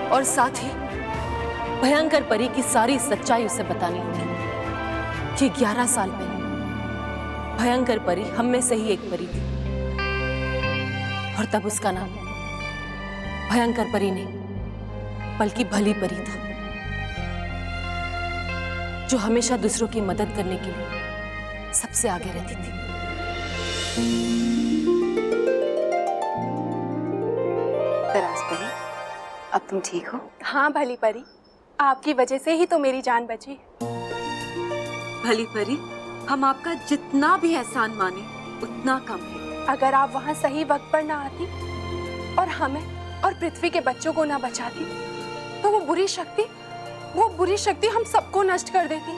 और साथ ही भयंकर परी की सारी सच्चाई उसे बतानी होगी कि 11 साल पहले भयंकर परी हम में से ही एक परी थी, और तब उसका नाम भयंकर परी नहीं बल्कि भली परी था, जो हमेशा दूसरों की मदद करने के लिए सबसे आगे रहती थी। तरास परी, अब तुम ठीक हो? हाँ भली परी, आपकी वजह से ही तो मेरी जान बची। भली परी, हम आपका जितना भी एहसान माने उतना कम है। अगर आप वहाँ सही वक्त पर ना आती और हमें और पृथ्वी के बच्चों को ना बचाती तो वो बुरी शक्ति हम सबको नष्ट कर देती।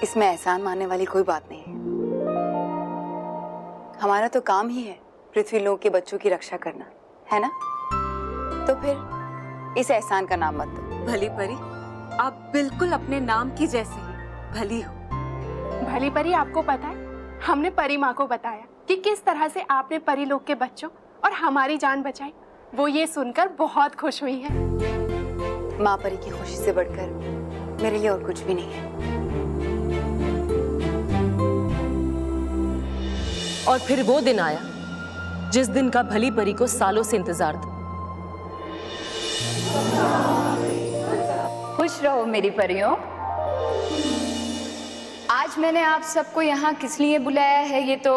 इसमें एहसान मानने वाली कोई बात नहीं है। हमारा तो काम ही है पृथ्वी लोक के बच्चों की रक्षा करना, है ना? तो फिर इस एहसान का नाम मत दो। भली परी, आप बिल्कुल अपने नाम की जैसे ही भली हो। भली परी, आपको पता है हमने परी माँ को बताया कि किस तरह से आपने परी लोक के बच्चों और हमारी जान बचाई। वो ये सुनकर बहुत खुश हुई है। माँ परी की खुशी से बढ़कर मेरे लिए और कुछ भी नहीं है। और फिर वो दिन आया जिस दिन का भली परी को सालों से इंतजार था। खुश रहो मेरी परियों। आज मैंने आप सबको यहाँ किस लिए बुलाया है ये तो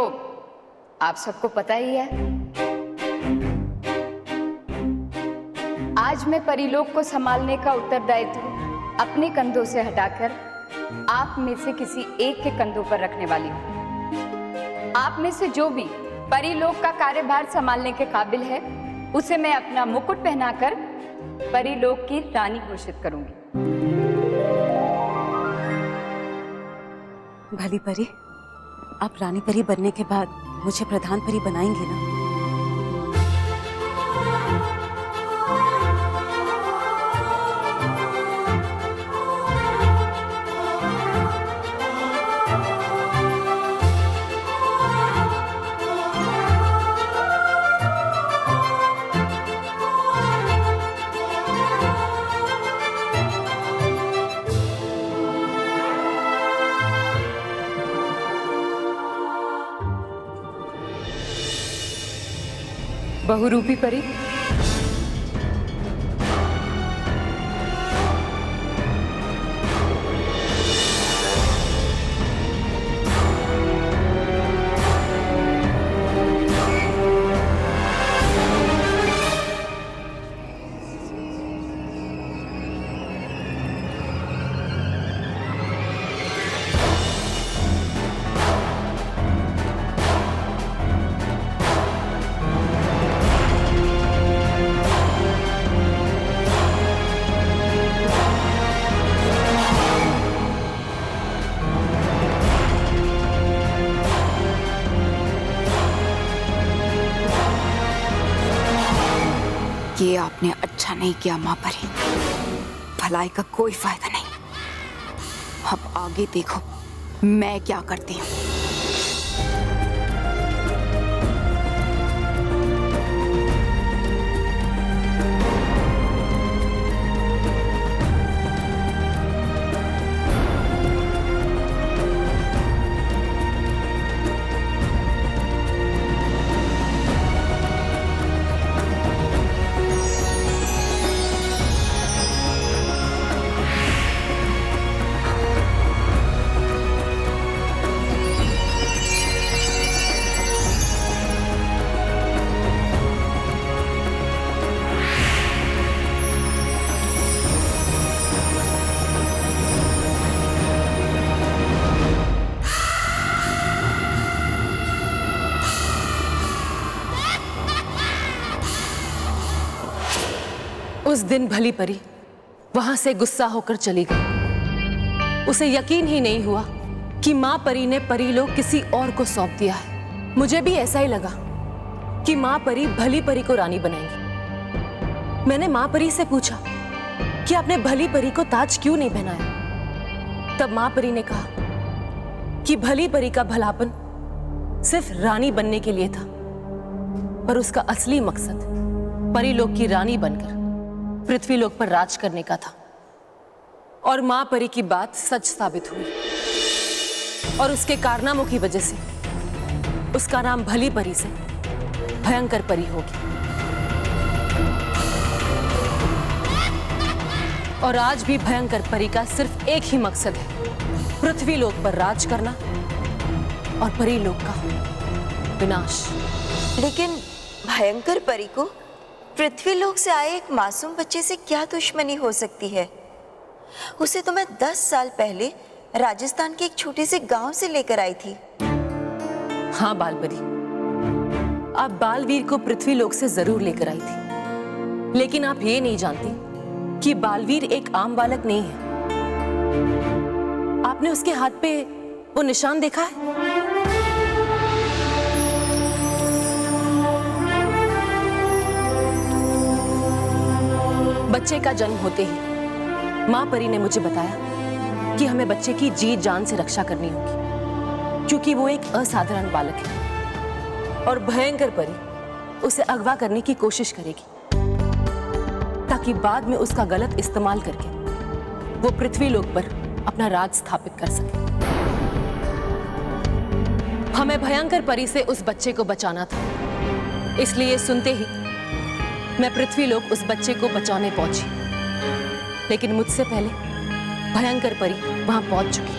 आप सबको पता ही है। आज मैं परीलोक को संभालने का उत्तरदायित्व अपने कंधों से हटाकर आप में से किसी एक के कंधों पर रखने वाली हूँ। आप में से जो भी परीलोक का कार्यभार संभालने के काबिल है उसे मैं अपना मुकुट पहनाकर परीलोक की रानी घोषित करूंगी। भली परी, आप रानी परी बनने के बाद मुझे प्रधान परी बनाएंगे ना? बहुरूपी परी, अच्छा नहीं किया माँ परी, भलाई का कोई फायदा नहीं। अब आगे देखो मैं क्या करती हूँ। उस दिन भली परी वहां से गुस्सा होकर चली गई। उसे यकीन ही नहीं हुआ कि मां परी ने परीलोक किसी और को सौंप दिया है। मुझे भी ऐसा ही लगा कि मां परी भली परी को रानी बनाएंगी। मैंने मां परी से पूछा कि आपने भली परी को ताज क्यों नहीं पहनाया। तब मां परी ने कहा कि भली परी का भलापन सिर्फ रानी बनने के लिए था, पर उसका असली मकसद परीलोक की रानी बनकर पृथ्वीलोक पर राज करने का था। और मां परी की बात सच साबित हुई और उसके कारनामों की वजह से उसका नाम भली परी से भयंकर परी हो गया। और आज भी भयंकर परी का सिर्फ एक ही मकसद है, पृथ्वीलोक पर राज करना और परीलोक का विनाश। लेकिन भयंकर परी को पृथ्वीलोक से आए एक मासूम बच्चे से क्या दुश्मनी हो सकती है? उसे तो मैं 10 साल पहले राजस्थान के एक छोटे से गांव से लेकर आई थी। हाँ बालपरी, आप बालवीर को पृथ्वीलोक से जरूर लेकर आई थी, लेकिन आप ये नहीं जानती कि बालवीर एक आम बालक नहीं है। आपने उसके हाथ पे वो निशान देखा है? बच्चे का जन्म होते ही मां परी ने मुझे बताया कि हमें बच्चे की जी जान से रक्षा करनी होगी, क्योंकि वो एक असाधारण बालक है और भयंकर परी उसे अगवा करने की कोशिश करेगी, ताकि बाद में उसका गलत इस्तेमाल करके वो पृथ्वीलोक पर अपना राज स्थापित कर सके। हमें भयंकर परी से उस बच्चे को बचाना था, इसलिए सुनते ही मैं पृथ्वीलोक उस बच्चे को बचाने पहुंची, लेकिन मुझसे पहले भयंकर परी वहां पहुंच चुकी थी।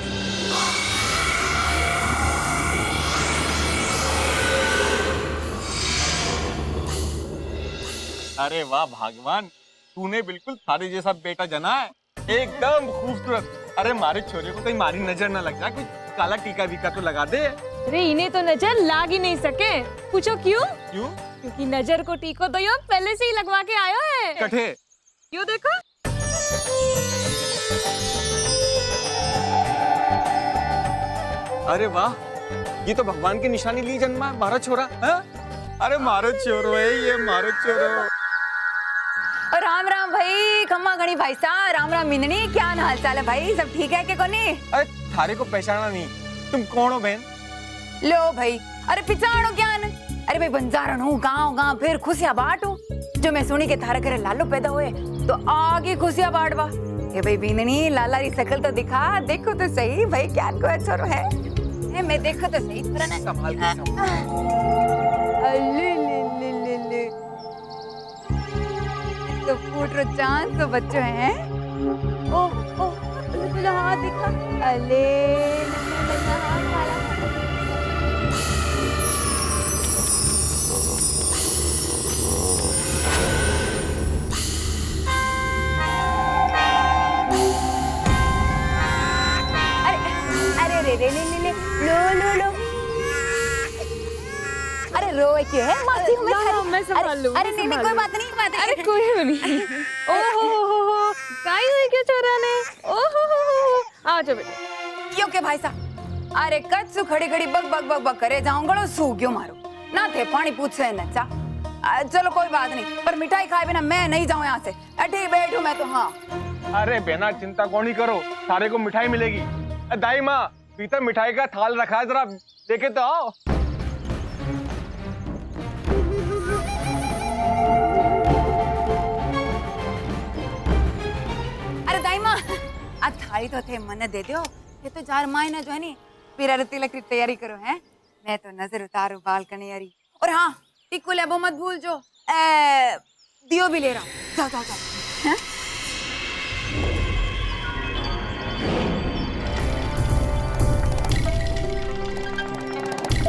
अरे वाह भगवान, तूने बिल्कुल थारे जैसा बेटा जना है, एकदम खूबसूरत। अरे मारे छोरे को कहीं मारी नजर ना लग जाए, कुछ काला टीका वीका तो लगा दे। अरे इन्हें तो नजर लाग ही नहीं सके। पूछो क्यों? क्यों? क्योंकि नजर को टीको तो यो पहले से ही लगवा के आयो है। कठे क्यों देखो? अरे वाह, ये तो भगवान की निशानी ली जन्मा है मारा छोरा है? अरे मारो छोरो है ये, मारो छोरो। और राम राम भाई, खम्मा गणी भाई साहब, राम राम मिंदनी, क्या हाल चाल है भाई? सब ठीक है के कोनी? अरे थारे को पहचाना नहीं, तुम कौन हो बहन? लो भाई, अरे पिछाड़ो क्या न? अरे भाई बंजारण हूँ, गाँव गाँव फिर खुशियाँ बांट हूँ। जो मैं सुनी के थारे घरे लालो पैदा हुए तो आगे खुशियाँ बांटवा। ये भाई बिंदनी, लाला री शकल तो दिखा, देखो तो सही भाई क्या को छोरो है? मैं देखो तो सही थोड़ा ना। संभाल के तो फूट रो चांद तो बच्चों हैं। ओह ओह, तुला हाथ दिखा। अले नन्ना हाथ वाला। अरे रे ले लो अरे रोए क्यों है? मासी हूँ मैं संभाल लूँ। अरे नहीं कोई बात नहीं। अरे कोई नहीं। ओहो काई हुई क्यों चोरा ने? ओहो आओ जो बेटा। क्यों के भाई साहब? अरे कच्चू खड़ी खड़ी बग बग बग बग करे जाऊं गड़ो सू क्यों मारो ना थे पानी पूछे न चा। चलो कोई बात नहीं, पर मिठाई खाए बिना मैं नहीं जाऊँ यहाँ से। ठीक बैठू मैं तो। हाँ अरे बहना चिंता कौन ही करो, सारे को मिठाई मिलेगी। दाई माँ भीतर मिठाई का थाल रखा है, जरा देखे तो आओ। अरे दाई माँ आज थाली तो थे मन दे दो, ये तो 4 महीना जो है नी फिर तिलक की तैयारी करो हैं। मैं तो नजर उतारू बाल कन्हैयारी। और हाँ टिक्कू लेबो मत भूल जो, दियो भी ले रहा हूँ। जाओ जाओ जाओ।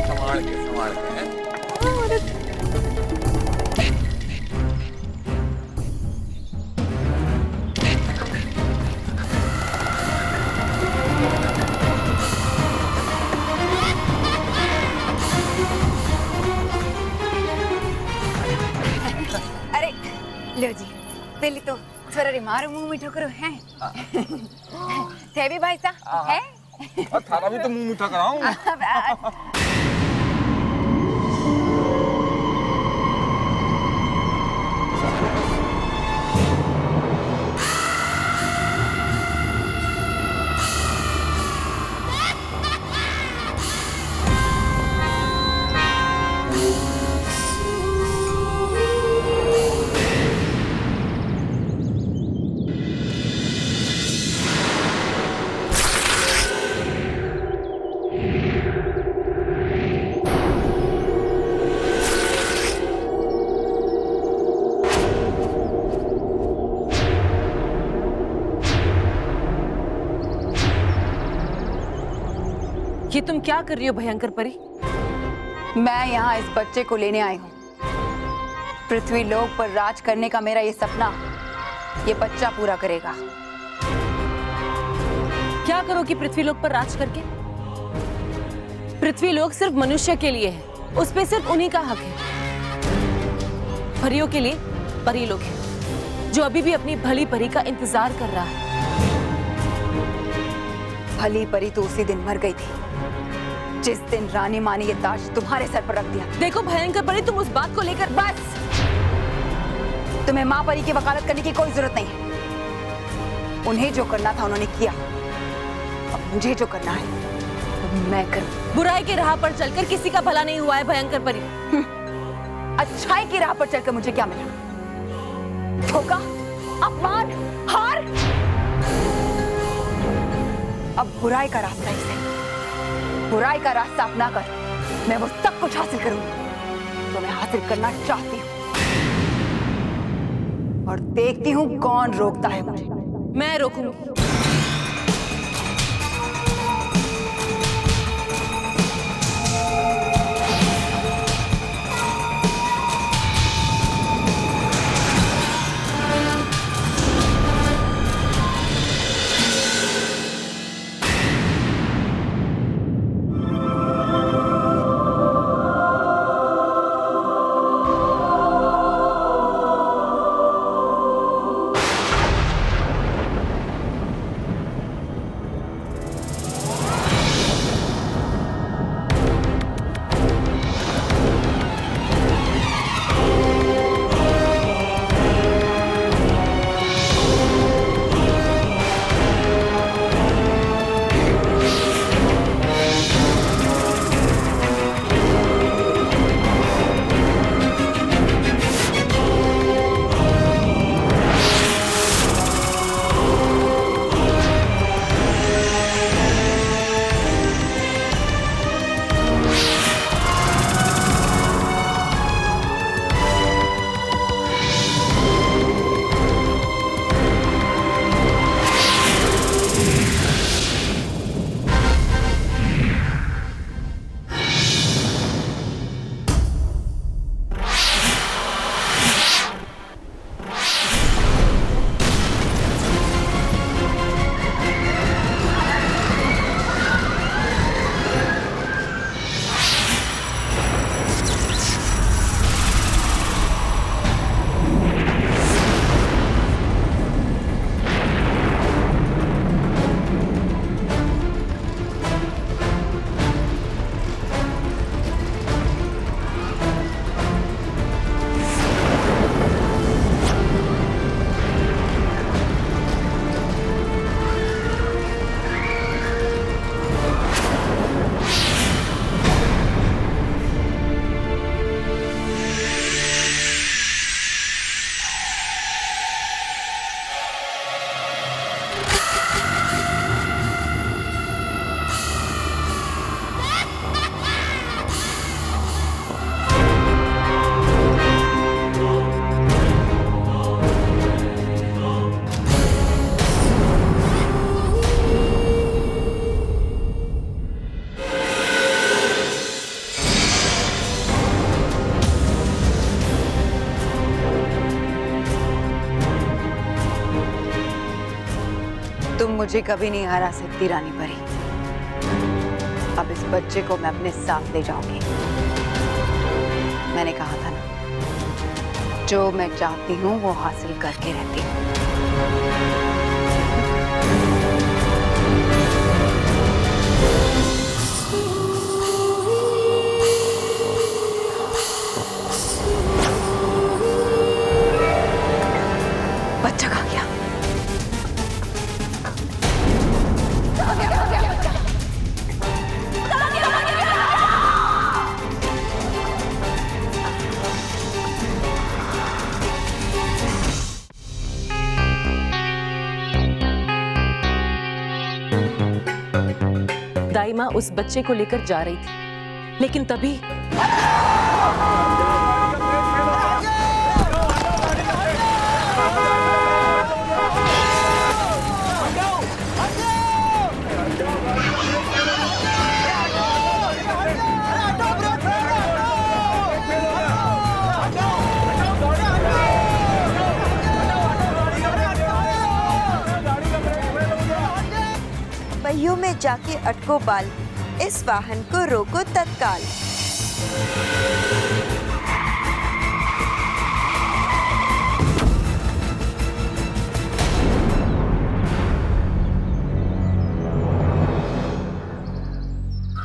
संभाल के अरे लो जी, पहले तो थोड़ा रे मारो मुंह मीठो करो हैं। थे भी भाई साहब है? थारा भी तो मुंह मीठा कराऊं। ये तुम क्या कर रही हो भयंकर परी? मैं यहाँ इस बच्चे को लेने आई हूँ। पृथ्वी लोक पर राज करने का मेरा ये सपना ये बच्चा पूरा करेगा। क्या करोगी पृथ्वी लोक पर राज करके? पृथ्वी लोक सिर्फ मनुष्य के लिए है, उस पे सिर्फ उन्हीं का हक है। परियों के लिए परी लोक है, जो अभी भी अपनी भली परी का इंतजार कर रहा है। भली परी तो उसी दिन मर गई थी जिस दिन रानी माँ ने ये ताज तुम्हारे सर पर रख दिया। देखो भयंकर परी, तुम उस बात को लेकर बस, तुम्हें माँ परी की वकालत करने की कोई जरूरत नहीं है। उन्हें जो करना था उन्होंने किया, अब मुझे जो करना है तो मैं करूं। बुराई की राह पर चलकर किसी का भला नहीं हुआ है भयंकर परी। अच्छाई की राह पर चलकर मुझे क्या मिला? धोखा, अपमान, हार। अब बुराई का रास्ता ही सही, बुराई का रास्ता अपना कर मैं वो सब कुछ हासिल करूंगी तो मैं हासिल करना चाहती हूँ, और देखती हूँ कौन रोकता है मुझे। मैं रोकूंगी। मुझे कभी नहीं हरा सकती रानी परी। अब इस बच्चे को मैं अपने साथ ले जाऊंगी। मैंने कहा था ना, जो मैं चाहती हूँ वो हासिल करके रहती हूँ। बच्चा कहाँ गया? दाई माँ उस बच्चे को लेकर जा रही थी, लेकिन तभी पहियों में जाके अटको बाल, इस वाहन को रोको तत्काल।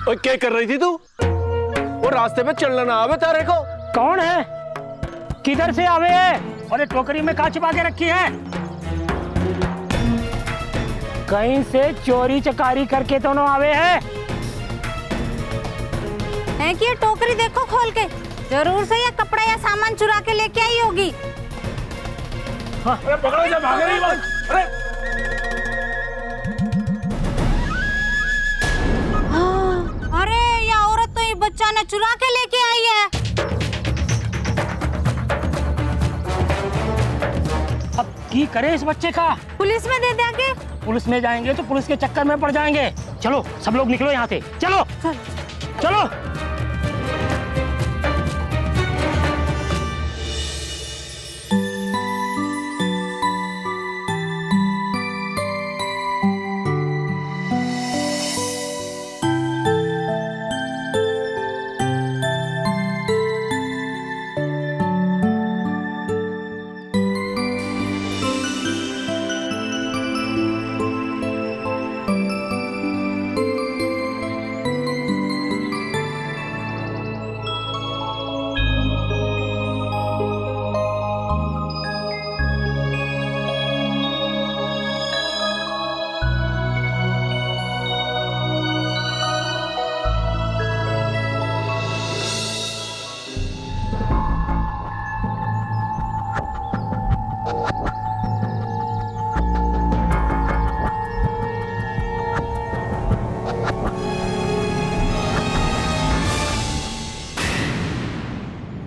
ओए क्या कर रही थी तू? वो रास्ते पे चलना ना आवे तारे को। कौन है? किधर से आवे है? और ये टोकरी में कहाँ छिपा के रखी है? कहीं से चोरी चकारी करके तो ना आवे है? कि ये टोकरी देखो खोल के, जरूर से ये कपड़ा या सामान चुरा के लेके आई होगी। हाँ। अरे पकड़ो, जा भाग रही बस। अरे हाँ। अरे ये औरत तो ये बच्चा ने चुरा के लेके आई है। अब की करे इस बच्चे का? पुलिस में दे देंगे। पुलिस में जाएंगे तो पुलिस के चक्कर में पड़ जाएंगे। चलो सब लोग निकलो यहाँ से, चलो चलो।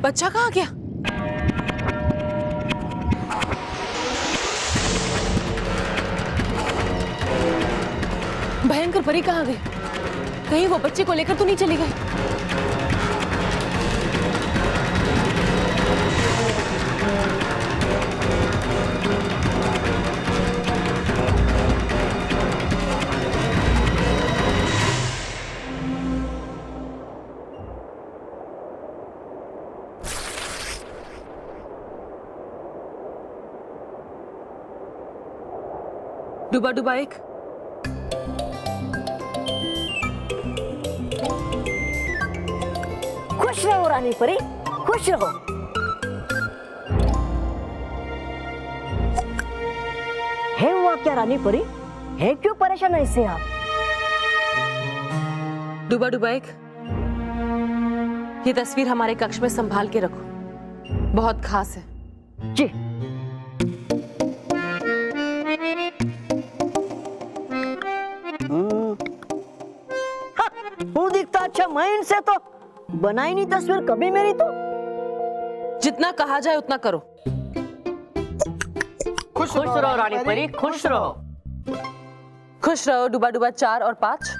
बच्चा कहाँ गया? भयंकर परी कहाँ गई? कहीं वो बच्चे को लेकर तो नहीं चली गई? डूबा डूबा एक। खुश रहो रानी परी, खुश रहो। है हुआ क्या रानी परी? है क्यों परेशान ऐसे आप? डूबा डूबा एक, ये तस्वीर हमारे कक्ष में संभाल के रखो, बहुत खास है। जी। वो दिखता अच्छा, मैं इनसे तो बनाई नहीं तस्वीर कभी मेरी तो। जितना कहा जाए उतना करो। खुश रहो रानी परी, खुश रहो। खुश रहो डूबा डूबा 4 और 5।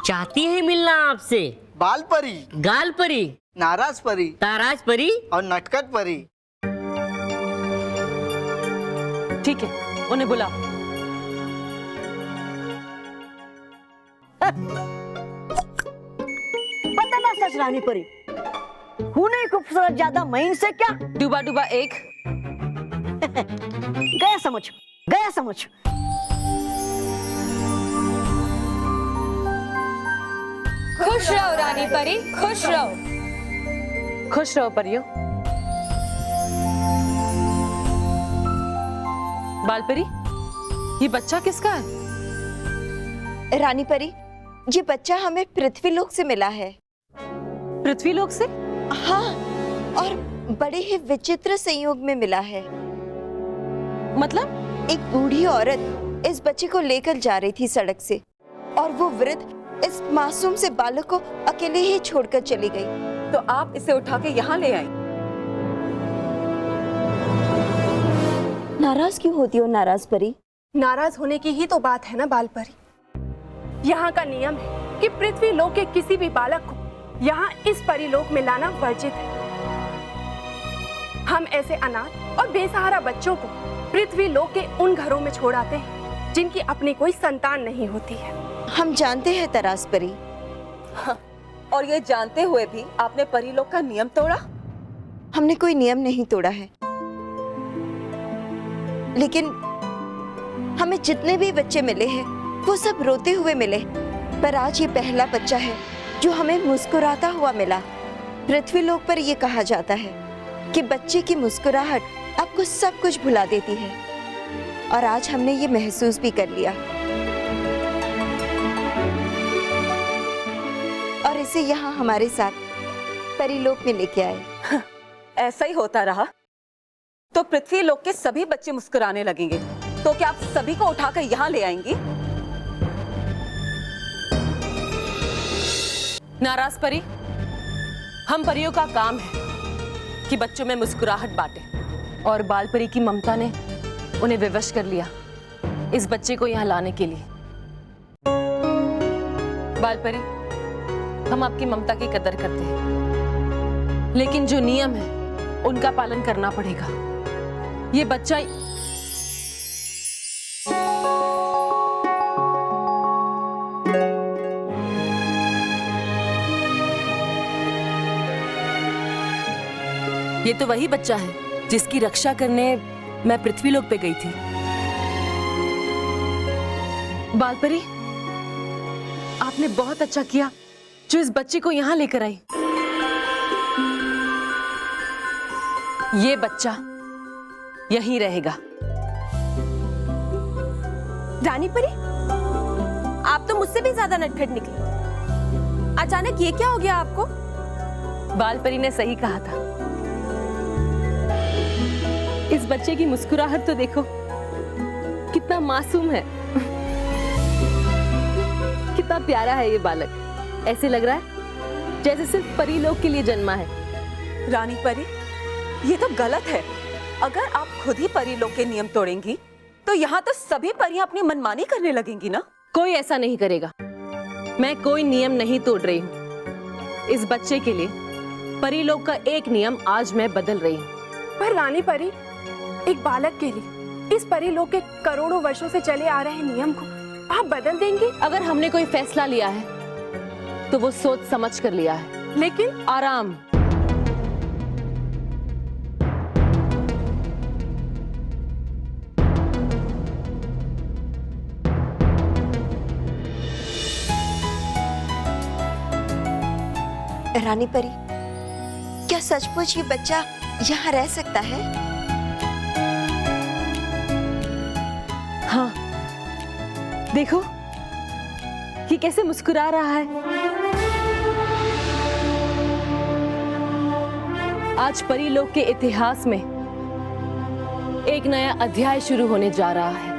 चाहती है मिलना आपसे? बाल परी, गाल परी, नाराज परी, ताराज परी और नटखट परी। ठीक है, उन्हें बुलाओ। पता ना सच रानी परी, हूँ नहीं खूबसूरत ज्यादा महीन से क्या? डूबा डूबा एक गया समझ, गया समझ। खुश रहो रानी परी, खुश रहो। खुश रहो परियों। बालपरी, ये बच्चा किसका है? रानी परी, ये बच्चा हमें पृथ्वीलोक से मिला है। पृथ्वीलोक से? हाँ, और बड़े ही विचित्र संयोग में मिला है। मतलब? एक बूढ़ी औरत इस बच्चे को लेकर जा रही थी सड़क से, और वो वृद्ध इस मासूम से बालक को अकेले ही छोड़कर चली गई। तो आप इसे उठा के यहाँ ले आई? नाराज क्यों होती हो नाराज परी? नाराज होने की ही तो बात है ना बाल परी। यहाँ का नियम है कि पृथ्वी लोक के किसी भी बालक को यहाँ इस परिलोक में लाना वर्जित है। हम ऐसे अनाथ और बेसहारा बच्चों को पृथ्वी लोक के उन घरों में छोड़ आते हैं जिनकी अपनी कोई संतान नहीं होती है। हम जानते हैं तरास परी। हाँ, और ये जानते हुए भी आपने परिलोक का नियम तोड़ा? हमने कोई नियम नहीं तोड़ा है, लेकिन हमें जितने भी बच्चे मिले हैं वो सब रोते हुए मिले, पर आज ये पहला बच्चा है जो हमें मुस्कुराता हुआ मिला। पृथ्वीलोक पर ये कहा जाता है कि बच्चे की मुस्कुराहट आपको सब कुछ भुला देती है, और आज हमने ये महसूस भी कर लिया, और इसे यहाँ हमारे साथ परिलोक में लेके आए। ऐसा ही होता रहा तो पृथ्वीलोक के सभी बच्चे मुस्कुराने लगेंगे। तो क्या आप सभी को उठाकर यहाँ ले आएंगी? नाराज परी, हम परियों का काम है कि बच्चों में मुस्कुराहट बांटे, और बाल परी की ममता ने उन्हें विवश कर लिया इस बच्चे को यहाँ लाने के लिए। बाल परी, हम आपकी ममता की कदर करते हैं, लेकिन जो नियम है उनका पालन करना पड़ेगा। ये बच्चा ये तो वही बच्चा है जिसकी रक्षा करने मैं पृथ्वीलोक पे गई थी। बालपरी, आपने बहुत अच्छा किया जो इस बच्चे को यहाँ लेकर आई। ये बच्चा यहीं रहेगा। रानी परी, आप तो मुझसे भी ज्यादा नटखट निकली। अचानक ये क्या हो गया आपको? बालपरी ने सही कहा था। इस बच्चे की मुस्कुराहट तो देखो, कितना मासूम है, कितना प्यारा है ये बालक। ऐसे लग रहा है जैसे सिर्फ परीलोक के लिए जन्मा है। रानी परी, ये तो गलत है। अगर आप खुद ही परीलोक के नियम तोड़ेंगी तो यहाँ तो सभी परियां अपनी मनमानी करने लगेंगी ना। कोई ऐसा नहीं करेगा। मैं कोई नियम नहीं तोड़ रही हूँ। इस बच्चे के लिए परीलोक का एक नियम आज मैं बदल रही हूँ। पर रानी परी, एक बालक के लिए इस परिलोक के करोड़ों वर्षों से चले आ रहे नियम को आप बदल देंगे? अगर हमने कोई फैसला लिया है तो वो सोच समझ कर लिया है। लेकिन आराम। रानी परी, क्या सचमुच ये बच्चा यहाँ रह सकता है? हाँ, देखो ये कैसे मुस्कुरा रहा है। आज परीलोक के इतिहास में एक नया अध्याय शुरू होने जा रहा है।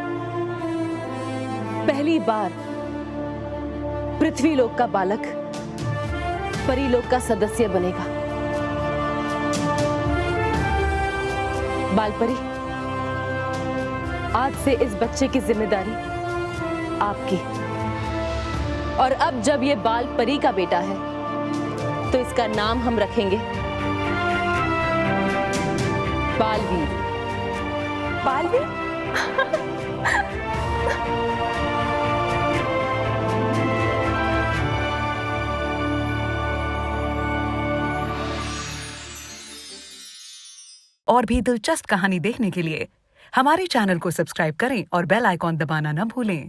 पहली बार पृथ्वीलोक का बालक परीलोक का सदस्य बनेगा। बालपरी, आज से इस बच्चे की जिम्मेदारी आपकी। और अब जब ये बालपरी का बेटा है तो इसका नाम हम रखेंगे बालवीर। बालवीर? और भी दिलचस्प कहानी देखने के लिए हमारे चैनल को सब्सक्राइब करें और बेल आइकॉन दबाना न भूलें।